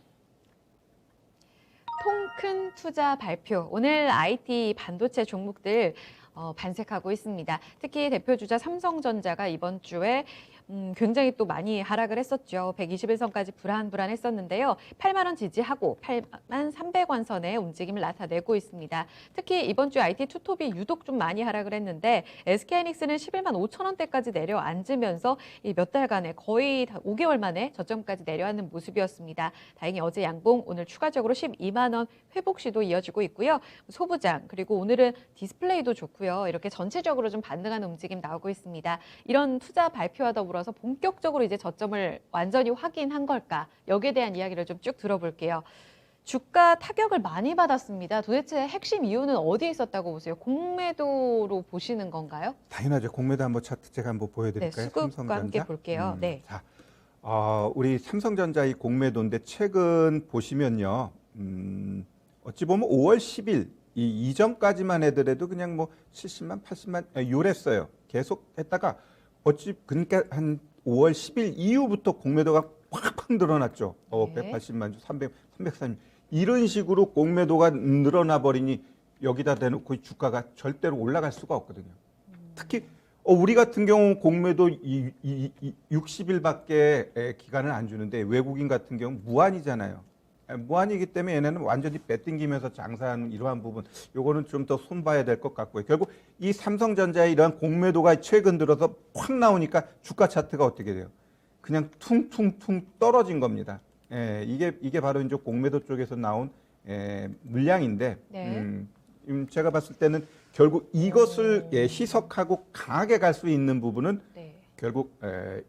Speaker 1: 통큰 투자 발표. 오늘 IT 반도체 종목들 반색하고 있습니다. 특히 대표 주자 삼성전자가 이번 주에 굉장히 또 많이 하락을 했었죠. 121선까지 불안했었는데요. 8만 원 지지하고 8만 300원 선의 움직임을 나타내고 있습니다. 특히 이번 주 IT 투톱이 유독 좀 많이 하락을 했는데 SK하이닉스는 11만 5천 원대까지 내려앉으면서 이 몇 달간에 거의 5개월 만에 저점까지 내려앉는 모습이었습니다. 다행히 어제 양봉, 오늘 추가적으로 12만 원 회복 시도 이어지고 있고요. 소부장 그리고 오늘은 디스플레이도 좋고요. 이렇게 전체적으로 좀 반등하는 움직임 나오고 있습니다. 이런 투자 발표와 더불어서 본격적으로 이제 저점을 완전히 확인한 걸까? 여기에 대한 이야기를 좀 쭉 들어볼게요. 주가 타격을 많이 받았습니다. 도대체 핵심 이유는 어디에 있었다고 보세요? 공매도로 보시는 건가요?
Speaker 2: 당연하죠. 공매도 한번 차트 제가 한번
Speaker 1: 네,
Speaker 2: 보여드릴까요?
Speaker 1: 수급과 함께 볼게요. 네.
Speaker 2: 자, 우리 삼성전자 이 공매도인데 최근 보시면요. 어찌 보면 5월 10일 이전까지만 해더라도 그냥 뭐 70만, 80만 요랬어요. 계속 했다가 그러니까 한 5월 10일 이후부터 공매도가 팍팍 늘어났죠.
Speaker 1: 네.
Speaker 2: 180만 주, 330 이런 식으로 공매도가 늘어나 버리니 여기다 대놓고 주가가 절대로 올라갈 수가 없거든요. 특히 우리 같은 경우 공매도 60일밖에 기간을 안 주는데 외국인 같은 경우 무한이잖아요. 무한이기 때문에 얘네는 완전히 배 땡기면서 장사하는 이러한 부분, 요거는 좀 더 손봐야 될 것 같고요. 결국 이 삼성전자의 이러한 공매도가 최근 들어서 확 나오니까 주가 차트가 어떻게 돼요? 그냥 퉁퉁퉁 떨어진 겁니다. 예, 이게 바로 이제 공매도 쪽에서 나온 물량인데,
Speaker 1: 네.
Speaker 2: 제가 봤을 때는 결국 이것을 희석하고 강하게 갈 수 있는 부분은
Speaker 1: 네.
Speaker 2: 결국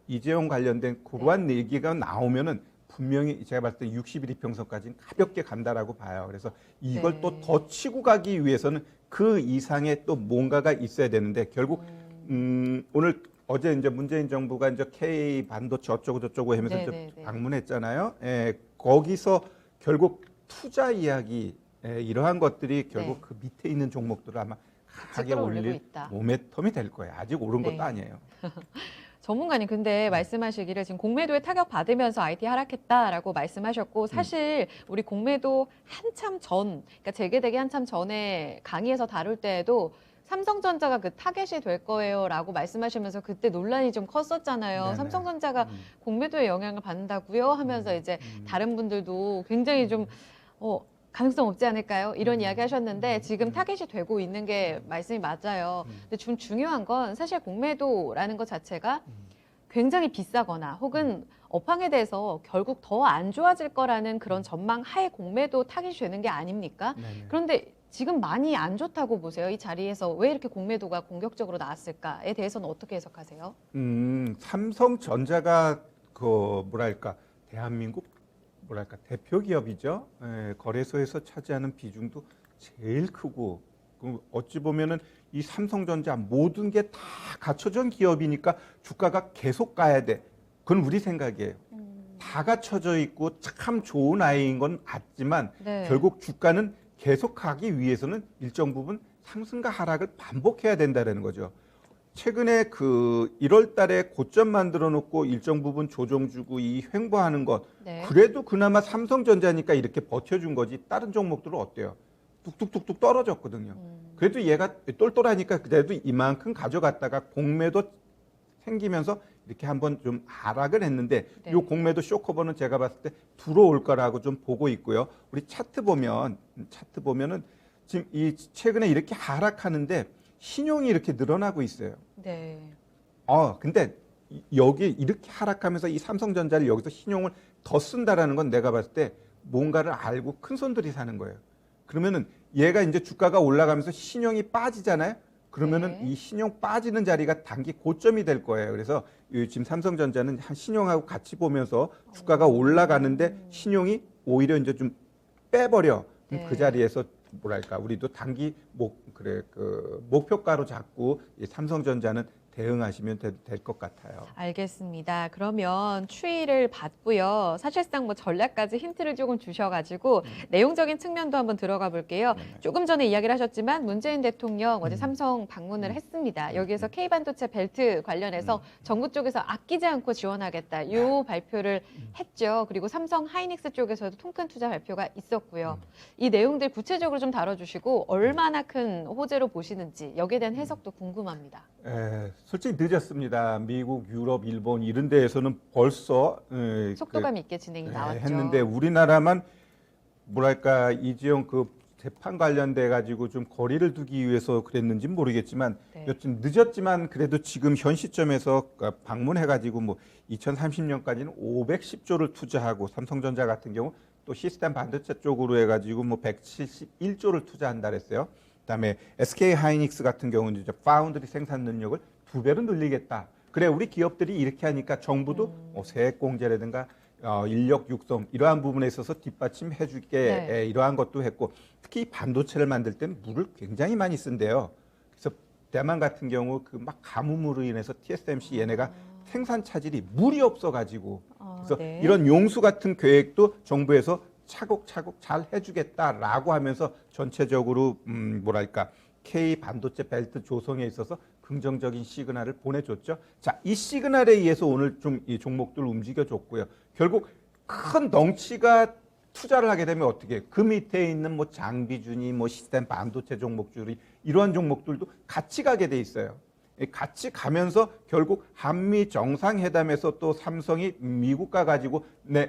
Speaker 2: 이재용 관련된 그러한 얘기가 나오면은 분명히 제가 봤을 때 60일 이평선까지는 가볍게 간다라고 봐요. 그래서 이걸
Speaker 1: 네.
Speaker 2: 또 더 치고 가기 위해서는 그 이상의 또 뭔가가 있어야 되는데 결국 오늘 어제 이제 문재인 정부가 이제 K 반도체 어쩌고 저쩌고 하면서
Speaker 1: 네,
Speaker 2: 이제
Speaker 1: 네, 네.
Speaker 2: 방문했잖아요. 거기서 결국 투자 이야기 이러한 것들이 결국
Speaker 1: 네.
Speaker 2: 그 밑에 있는 종목들을 아마 강하게
Speaker 1: 끌어올리고
Speaker 2: 올릴
Speaker 1: 있다.
Speaker 2: 모멘텀이 될 거예요. 아직 오른
Speaker 1: 네.
Speaker 2: 것도 아니에요.
Speaker 1: 전문가님, 근데 말씀하시기를 지금 공매도에 타격 받으면서 IT 하락했다라고 말씀하셨고, 사실 우리 공매도 한참 전, 그러니까 재개되기 한참 전에 강의에서 다룰 때에도 삼성전자가 그 타겟이 될 거예요라고 말씀하시면서 그때 논란이 좀 컸었잖아요.
Speaker 2: 네네.
Speaker 1: 삼성전자가 공매도에 영향을 받는다고요 하면서 이제 다른 분들도 굉장히 좀 가능성 없지 않을까요? 이런 이야기 하셨는데 지금 타겟이 되고 있는 게 말씀이 맞아요. 근데 좀 중요한 건 사실 공매도라는 것 자체가 굉장히 비싸거나 혹은 업황에 대해서 결국 더 안 좋아질 거라는 그런 전망 하에 공매도 타겟이 되는 게 아닙니까?
Speaker 2: 네네.
Speaker 1: 그런데 지금 많이 안 좋다고 보세요. 이 자리에서 왜 이렇게 공매도가 공격적으로 나왔을까에 대해서는 어떻게 해석하세요?
Speaker 2: 삼성전자가 그 뭐랄까 대한민국 뭐랄까 대표 기업이죠. 거래소에서 차지하는 비중도 제일 크고 어찌 보면은 이 삼성전자 모든 게 다 갖춰진 기업이니까 주가가 계속 가야 돼. 그건 우리 생각이에요. 다 갖춰져 있고 참 좋은 아이인 건 맞지만
Speaker 1: 네.
Speaker 2: 결국 주가는 계속 가기 위해서는 일정 부분 상승과 하락을 반복해야 된다는 거죠. 최근에 그 1월 달에 고점 만들어 놓고 일정 부분 조정 주고 이 횡보하는 것
Speaker 1: 네.
Speaker 2: 그래도 그나마 삼성전자니까 이렇게 버텨준 거지 다른 종목들은 어때요? 뚝뚝뚝뚝 떨어졌거든요. 그래도 얘가 똘똘하니까 그래도 이만큼 가져갔다가 공매도 생기면서 이렇게 한번 좀 하락을 했는데
Speaker 1: 네.
Speaker 2: 이 공매도 쇼커버는 제가 봤을 때 들어올 거라고 좀 보고 있고요. 우리 차트 보면은 지금 이 최근에 이렇게 하락하는데 신용이 이렇게 늘어나고 있어요.
Speaker 1: 네.
Speaker 2: 근데 여기 이렇게 하락하면서 이 삼성전자를 여기서 신용을 더 쓴다라는 건 내가 봤을 때 뭔가를 알고 큰 손들이 사는 거예요. 그러면은 얘가 이제 주가가 올라가면서 신용이 빠지잖아요. 그러면은
Speaker 1: 네.
Speaker 2: 이 신용 빠지는 자리가 단기 고점이 될 거예요. 그래서 지금 삼성전자는 한 신용하고 같이 보면서 주가가 올라가는데 신용이 오히려 이제 좀 빼버려. 그럼 그
Speaker 1: 네.
Speaker 2: 자리에서 뭐랄까 우리도 단기 목표가로 잡고 이 삼성전자는 대응하시면 될 것 같아요.
Speaker 1: 알겠습니다. 그러면 추이를 받고요. 사실상 뭐 전략까지 힌트를 조금 주셔가지고 내용적인 측면도 한번 들어가 볼게요. 조금 전에 이야기를 하셨지만 문재인 대통령 어제 삼성 방문을 했습니다. 여기에서 K반도체 벨트 관련해서 정부 쪽에서 아끼지 않고 지원하겠다. 이 발표를 했죠. 그리고 삼성 하이닉스 쪽에서도 통큰 투자 발표가 있었고요. 이 내용들 구체적으로 좀 다뤄주시고 얼마나 큰 호재로 보시는지 여기에 대한 해석도 궁금합니다.
Speaker 2: 솔직히 늦었습니다. 미국, 유럽, 일본 이런 데에서는 벌써
Speaker 1: 속도감 있게 진행이 나왔죠.
Speaker 2: 했는데 우리나라만 뭐랄까 이재용 그 재판 관련돼 가지고 좀 거리를 두기 위해서 그랬는지 모르겠지만
Speaker 1: 네.
Speaker 2: 여튼 늦었지만 그래도 지금 현 시점에서 방문해 가지고 뭐 2030년까지는 510조를 투자하고 삼성전자 같은 경우 또 시스템 반도체 쪽으로 해 가지고 뭐 171조를 투자한다 그랬어요. 그다음에 SK 하이닉스 같은 경우는 이제 파운드리 생산 능력을 2배로 늘리겠다. 그래 우리 기업들이 이렇게 하니까 정부도 세액 공제라든가 인력 육성 이러한 부분에 있어서 뒷받침해 줄게
Speaker 1: 네.
Speaker 2: 이러한 것도 했고 특히 반도체를 만들 때는 물을 굉장히 많이 쓴대요. 그래서 대만 같은 경우 그 막 가뭄으로 인해서 TSMC 얘네가 생산 차질이 물이 없어 가지고 그래서
Speaker 1: 네.
Speaker 2: 이런 용수 같은 계획도 정부에서 차곡차곡 잘 해주겠다라고 하면서 전체적으로 뭐랄까 K 반도체 벨트 조성에 있어서 긍정적인 시그널을 보내줬죠. 자, 이 시그널에 의해서 오늘 좀 이 종목들 움직여줬고요. 결국 큰 덩치가 투자를 하게 되면 어떻게 해요? 그 밑에 있는 뭐 장비주니 뭐 시스템 반도체 종목들이 이러한 종목들도 같이 가게 돼 있어요. 같이 가면서 결국 한미 정상회담에서 또 삼성이 미국과 가지고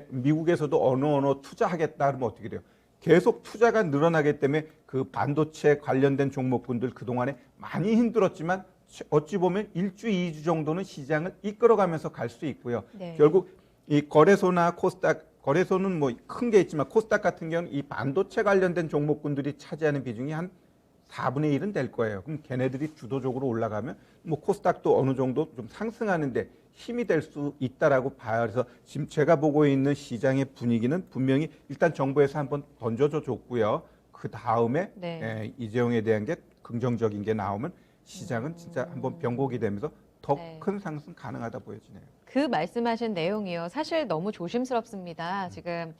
Speaker 2: 미국에서도 어느 투자하겠다 그러면 어떻게 돼요? 계속 투자가 늘어나기 때문에 그 반도체 관련된 종목군들 그동안에 많이 힘들었지만 어찌 보면 1주, 2주 정도는 시장을 이끌어가면서 갈 수 있고요.
Speaker 1: 네.
Speaker 2: 결국 이 거래소나 코스닥, 거래소는 뭐 큰 게 있지만 코스닥 같은 경우는 이 반도체 관련된 종목군들이 차지하는 비중이 한 4분의 1은 될 거예요. 그럼 걔네들이 주도적으로 올라가면 뭐 코스닥도 어느 정도 좀 상승하는데 힘이 될 수 있다라고 봐요. 그래서 지금 제가 보고 있는 시장의 분위기는 분명히 일단 정부에서 한번 던져줘 줬고요. 그 다음에
Speaker 1: 네.
Speaker 2: 이재용에 대한 게 긍정적인 게 나오면 시장은 진짜 한번 변곡이 되면서 더 큰
Speaker 1: 네.
Speaker 2: 상승 가능하다 보여지네요.
Speaker 1: 그 말씀하신 내용이요. 사실 너무 조심스럽습니다. 지금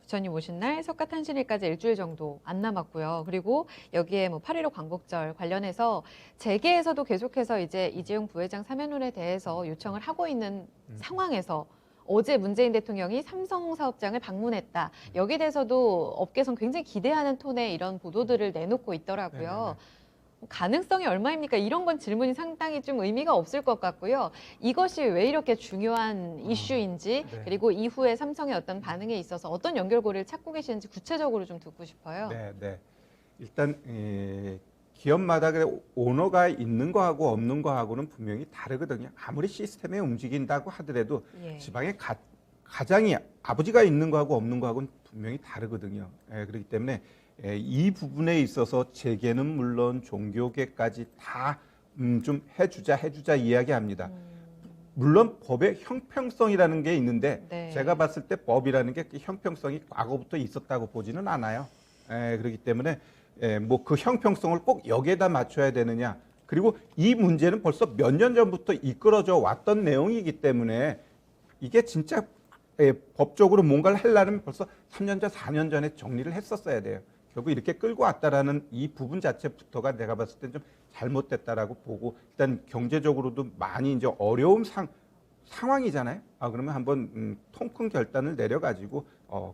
Speaker 1: 부처님 오신 날 석가탄신일까지 일주일 정도 안 남았고요. 그리고 여기에 뭐 8.15 광복절 관련해서 재계에서도 계속해서 이제 이재용 부회장 사면론에 대해서 요청을 하고 있는 상황에서 어제 문재인 대통령이 삼성 사업장을 방문했다. 여기에 대해서도 업계에선 굉장히 기대하는 톤의 이런 보도들을 내놓고 있더라고요. 가능성이 얼마입니까? 이런 건 질문이 상당히 좀 의미가 없을 것 같고요. 이것이 왜 이렇게 중요한 이슈인지
Speaker 2: 네.
Speaker 1: 그리고 이후에 삼성의 어떤 반응에 있어서 어떤 연결고리를 찾고 계시는지 구체적으로 좀 듣고 싶어요.
Speaker 2: 네. 일단 기업마다 오너가 있는 거하고 없는 거하고는 분명히 다르거든요. 아무리 시스템에 움직인다고 하더라도
Speaker 1: 예.
Speaker 2: 지방에 가장이 아버지가 있는 거하고 없는 거하고는 분명히 다르거든요. 그렇기 때문에 이 부분에 있어서 재계는 물론 종교계까지 다 좀 해주자 이야기합니다. 물론 법의 형평성이라는 게 있는데
Speaker 1: 네.
Speaker 2: 제가 봤을 때 법이라는 게 그 형평성이 과거부터 있었다고 보지는 않아요. 그렇기 때문에 뭐 그 형평성을 꼭 여기에다 맞춰야 되느냐. 그리고 이 문제는 벌써 몇 년 전부터 이끌어져 왔던 내용이기 때문에 이게 진짜 법적으로 뭔가를 하려면 벌써 3년 전, 4년 전에 정리를 했었어야 돼요. 결국 이렇게 끌고 왔다라는 이 부분 자체부터가 내가 봤을 땐 좀 잘못됐다라고 보고 일단 경제적으로도 많이 이제 어려운 상황이잖아요. 그러면 한번 통 큰 결단을 내려가지고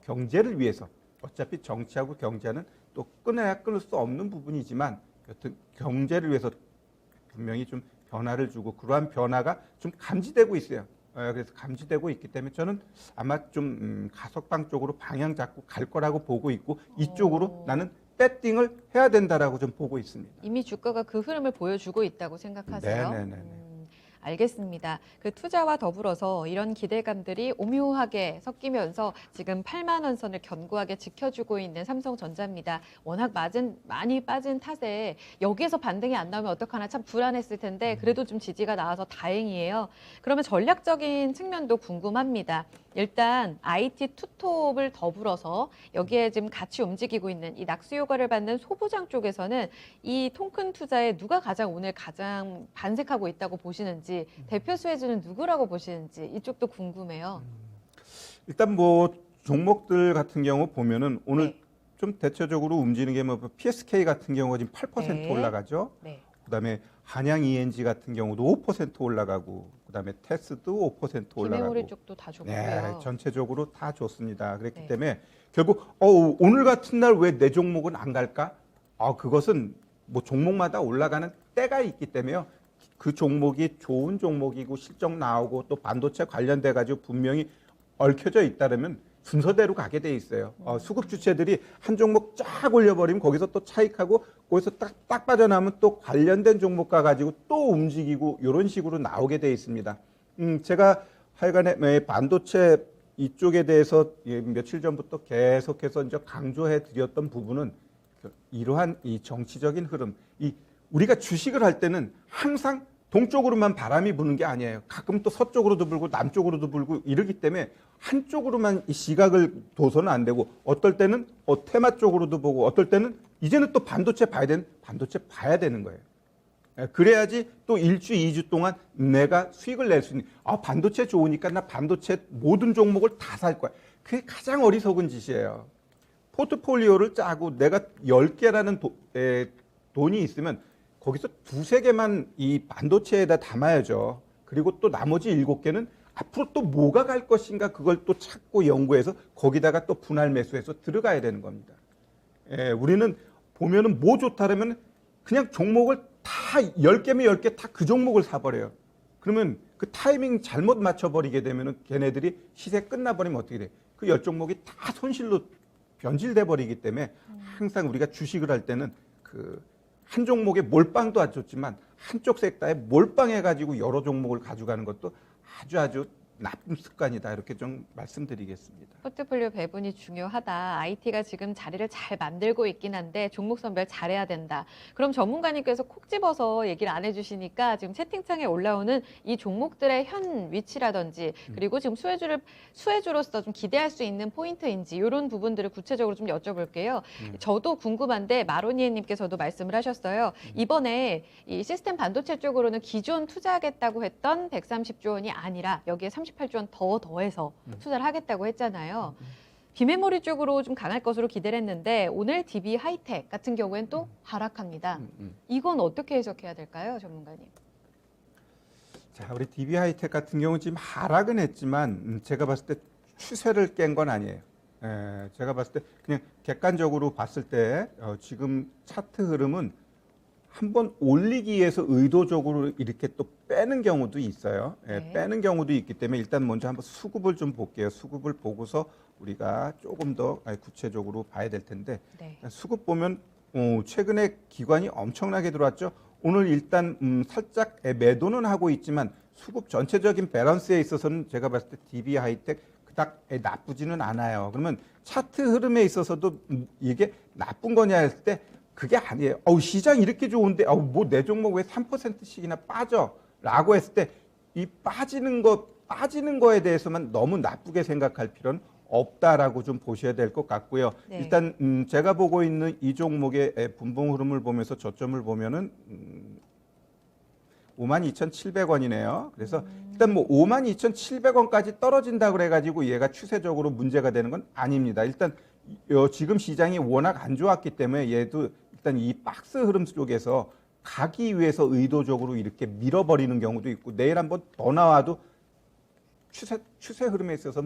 Speaker 2: 경제를 위해서 어차피 정치하고 경제는 또 끊어야 끊을 수 없는 부분이지만 여튼 경제를 위해서 분명히 좀 변화를 주고 그러한 변화가 좀 감지되고 있어요. 그래서 감지되고 있기 때문에 저는 아마 좀 가석방 쪽으로 방향 잡고 갈 거라고 보고 있고 이쪽으로 나는 배팅을 해야 된다라고 좀 보고 있습니다.
Speaker 1: 이미 주가가 그 흐름을 보여주고 있다고 생각하세요?
Speaker 2: 네네네.
Speaker 1: 알겠습니다. 그 투자와 더불어서 이런 기대감들이 오묘하게 섞이면서 지금 8만 원 선을 견고하게 지켜주고 있는 삼성전자입니다. 워낙 많이 빠진 탓에 여기에서 반등이 안 나오면 어떡하나 참 불안했을 텐데 그래도 좀 지지가 나와서 다행이에요. 그러면 전략적인 측면도 궁금합니다. 일단 IT 투톱을 더불어서 여기에 지금 같이 움직이고 있는 이 낙수 효과를 받는 소부장 쪽에서는 이 통큰 투자에 누가 가장 반색하고 있다고 보시는지 대표 수혜주는 누구라고 보시는지 이쪽도 궁금해요.
Speaker 2: 일단 뭐 종목들 같은 경우 보면은 오늘
Speaker 1: 네.
Speaker 2: 좀 대체적으로 움직이는 게 뭐 PSK 같은 경우가 지금 8%
Speaker 1: 네.
Speaker 2: 올라가죠.
Speaker 1: 네.
Speaker 2: 그다음에 한양 ENG 같은 경우도 5% 올라가고 그다음에 테스도 5% 올라가고.
Speaker 1: 김해오리 쪽도 다 좋고요.
Speaker 2: 네, 전체적으로 다 좋습니다. 그렇기
Speaker 1: 네.
Speaker 2: 때문에 결국 오늘 같은 날 왜 내 종목은 안 갈까? 그것은 뭐 종목마다 올라가는 때가 있기 때문에요. 그 종목이 좋은 종목이고 실적 나오고 또 반도체 관련돼 가지고 분명히 얽혀져 있다면 순서대로 가게 돼 있어요. 수급 주체들이 한 종목 쫙 올려버리면 거기서 또 차익하고 거기서 딱 빠져나오면 또 관련된 종목 가가지고 또 움직이고 이런 식으로 나오게 돼 있습니다. 제가 하여간에 반도체 이쪽에 대해서 며칠 전부터 계속해서 이제 강조해 드렸던 부분은 이러한 이 정치적인 흐름, 우리가 주식을 할 때는 항상 동쪽으로만 바람이 부는 게 아니에요. 가끔 또 서쪽으로도 불고 남쪽으로도 불고 이러기 때문에 한쪽으로만 이 시각을 둬서는 안 되고 어떨 때는 테마 쪽으로도 보고 어떨 때는 이제는 또 반도체 봐야 되는 거예요. 그래야지 또 1주, 2주 동안 내가 수익을 낼 수 있는 반도체 좋으니까 나 반도체 모든 종목을 다 살 거야. 그게 가장 어리석은 짓이에요. 포트폴리오를 짜고 내가 10개라는 돈이 있으면 거기서 2-3개만 이 반도체에다 담아야죠. 그리고 또 나머지 7개는 앞으로 또 뭐가 갈 것인가 그걸 또 찾고 연구해서 거기다가 또 분할 매수해서 들어가야 되는 겁니다. 우리는 보면은 뭐 좋다라면 그냥 종목을 다 10개면 10개 다 그 종목을 사버려요. 그러면 그 타이밍 잘못 맞춰버리게 되면은 걔네들이 시세 끝나버리면 어떻게 돼? 그 10종목이 다 손실로 변질돼 버리기 때문에 항상 우리가 주식을 할 때는 그 한 종목에 몰빵도 안 좋지만 한쪽 섹터에 몰빵해가지고 여러 종목을 가져가는 것도 아주 나쁜 습관이다. 이렇게 좀 말씀드리겠습니다.
Speaker 1: 포트폴리오 배분이 중요하다. IT가 지금 자리를 잘 만들고 있긴 한데 종목 선별 잘해야 된다. 그럼 전문가님께서 콕 집어서 얘기를 안 해주시니까 지금 채팅창에 올라오는 이 종목들의 현 위치라든지 그리고 지금 수혜주로서 좀 기대할 수 있는 포인트인지 이런 부분들을 구체적으로 좀 여쭤볼게요. 저도 궁금한데 마로니에님께서도 말씀을 하셨어요. 이번에 이 시스템 반도체 쪽으로는 기존 투자하겠다고 했던 130조 원이 아니라 여기에 38조 원 더해서 투자를 하겠다고 했잖아요. 비메모리 쪽으로 좀 강할 것으로 기대를 했는데 오늘 DB 하이텍 같은 경우엔 또 하락합니다. 이건 어떻게 해석해야 될까요, 전문가님?
Speaker 2: 자, 우리 DB 하이텍 같은 경우 지금 하락은 했지만 제가 봤을 때 추세를 깬 건 아니에요. 제가 봤을 때 그냥 객관적으로 봤을 때 지금 차트 흐름은 한번 올리기 위해서 의도적으로 이렇게 또 빼는 경우도 있어요.
Speaker 1: 네.
Speaker 2: 빼는 경우도 있기 때문에 일단 먼저 한번 수급을 좀 볼게요. 수급을 보고서 우리가 조금 더 구체적으로 봐야 될 텐데
Speaker 1: 네.
Speaker 2: 수급 보면 최근에 기관이 엄청나게 들어왔죠. 오늘 일단 살짝 매도는 하고 있지만 수급 전체적인 밸런스에 있어서는 제가 봤을 때 DB 하이텍 그닥 나쁘지는 않아요. 그러면 차트 흐름에 있어서도 이게 나쁜 거냐 했을 때 그게 아니에요. 시장 이렇게 좋은데 뭐 내 종목 왜 3%씩이나 빠져? 라고 했을 때 이 빠지는 거에 대해서만 너무 나쁘게 생각할 필요는 없다라고 좀 보셔야 될 것 같고요.
Speaker 1: 네.
Speaker 2: 일단 제가 보고 있는 이 종목의 분봉 흐름을 보면서 저점을 보면은 52,700원이네요. 그래서 일단 뭐 52,700원까지 떨어진다 그래가지고 얘가 추세적으로 문제가 되는 건 아닙니다. 일단 지금 시장이 워낙 안 좋았기 때문에 얘도 일단 이 박스 흐름 쪽에서 가기 위해서 의도적으로 이렇게 밀어버리는 경우도 있고 내일 한번 더 나와도 추세 흐름에 있어서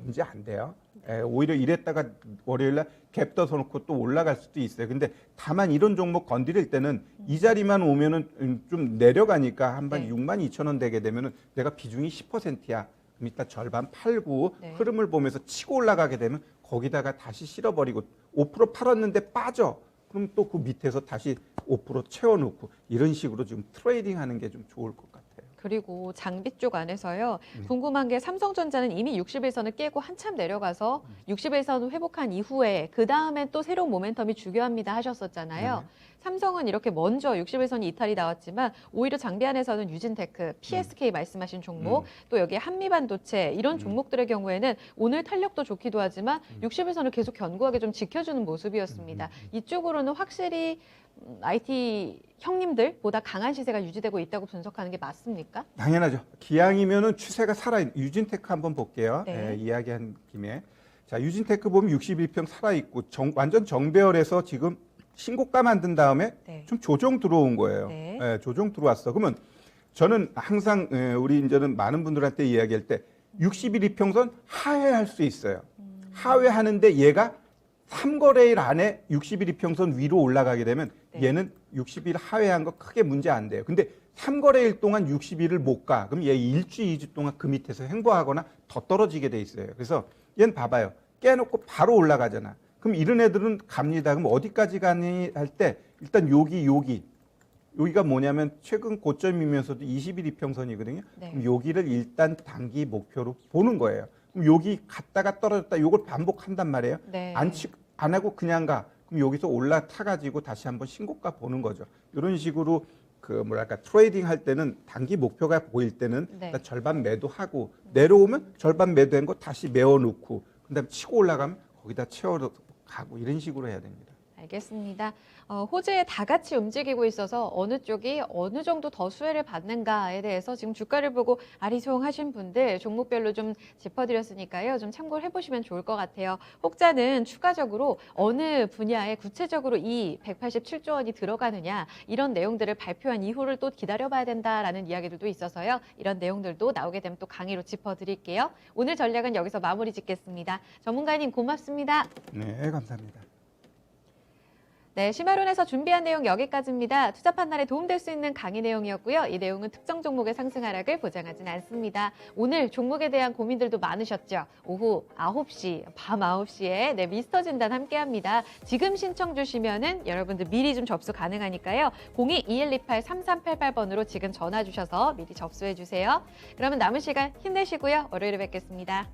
Speaker 2: 문제 안 돼요. 오히려 이랬다가 월요일날 갭 떠서 놓고 또 올라갈 수도 있어요. 근데 다만 이런 종목 건드릴 때는 이 자리만 오면은 좀 내려가니까 한번
Speaker 1: 네.
Speaker 2: 62,000원 되게 되면은 내가 비중이 10%야. 그럼 이따 절반 팔고
Speaker 1: 네.
Speaker 2: 흐름을 보면서 치고 올라가게 되면 거기다가 다시 실어버리고 5% 팔았는데 빠져. 그럼 또 그 밑에서 다시 5% 채워놓고 이런 식으로 지금 트레이딩 하는 게 좀 좋을 것 같아요.
Speaker 1: 그리고 장비 쪽 안에서요. 궁금한 게 삼성전자는 이미 60일선을 깨고 한참 내려가서 60일선 회복한 이후에 그 다음에 또 새로운 모멘텀이 중요합니다 하셨었잖아요. 삼성은 이렇게 먼저 60일선이 이탈이 나왔지만 오히려 장비 안에서는 유진테크, PSK 말씀하신 종목, 또 여기 한미반도체 이런 종목들의 경우에는 오늘 탄력도 좋기도 하지만 60일선을 계속 견고하게 좀 지켜주는 모습이었습니다. 이쪽으로는 확실히 IT 형님들보다 강한 시세가 유지되고 있다고 분석하는 게 맞습니까?
Speaker 2: 당연하죠. 기왕이면은 추세가 살아있는 유진테크 한번 볼게요.
Speaker 1: 네.
Speaker 2: 이야기한 김에. 자, 유진테크 보면 61평 살아있고 완전 정배열에서 지금 신고가 만든 다음에
Speaker 1: 네.
Speaker 2: 좀 조정 들어온 거예요.
Speaker 1: 네.
Speaker 2: 조정 들어왔어. 그러면 저는 항상 우리 이제는 많은 분들한테 이야기할 때 60일 이평선 하회할 수 있어요. 하회하는데 얘가 3거래일 안에 60일 이평선 위로 올라가게 되면
Speaker 1: 네.
Speaker 2: 얘는 60일 하회한 거 크게 문제 안 돼요. 근데 3거래일 동안 60일을 못 가. 그럼 얘 1주, 2주 동안 그 밑에서 행보하거나 더 떨어지게 돼 있어요. 그래서 얘는 봐봐요. 깨놓고 바로 올라가잖아. 그럼 이런 애들은 갑니다. 그럼 어디까지 가니 할 때 일단 여기가 뭐냐면 최근 고점이면서도 20일 이평선이거든요.
Speaker 1: 네.
Speaker 2: 그럼 여기를 일단 단기 목표로 보는 거예요. 그럼 여기 갔다가 떨어졌다 요걸 반복한단 말이에요.
Speaker 1: 네.
Speaker 2: 안 하고 그냥 가. 그럼 여기서 올라타가지고 다시 한번 신고가 보는 거죠. 이런 식으로 그 뭐랄까 트레이딩 할 때는 단기 목표가 보일 때는
Speaker 1: 네.
Speaker 2: 일단 절반 매도하고 내려오면 절반 매도한 거 다시 메워놓고 그다음에 치고 올라가면 거기다 채워가고 이런 식으로 해야 됩니다.
Speaker 1: 알겠습니다. 호재에 다 같이 움직이고 있어서 어느 쪽이 어느 정도 더 수혜를 받는가에 대해서 지금 주가를 보고 아리송하신 분들 종목별로 좀 짚어드렸으니까요. 좀 참고를 해보시면 좋을 것 같아요. 혹자는 추가적으로 어느 분야에 구체적으로 이 187조 원이 들어가느냐 이런 내용들을 발표한 이후를 또 기다려봐야 된다라는 이야기들도 있어서요. 이런 내용들도 나오게 되면 또 강의로 짚어드릴게요. 오늘 전략은 여기서 마무리 짓겠습니다. 전문가님 고맙습니다.
Speaker 2: 네, 감사합니다.
Speaker 1: 네, 시마론에서 준비한 내용 여기까지입니다. 투자 판단에 도움될 수 있는 강의 내용이었고요. 이 내용은 특정 종목의 상승 하락을 보장하진 않습니다. 오늘 종목에 대한 고민들도 많으셨죠? 오후 9시, 밤 9시에 네, 미스터 진단 함께합니다. 지금 신청 주시면은 여러분들 미리 좀 접수 가능하니까요. 02-2128-3388번으로 지금 전화 주셔서 미리 접수해 주세요. 그러면 남은 시간 힘내시고요. 월요일에 뵙겠습니다.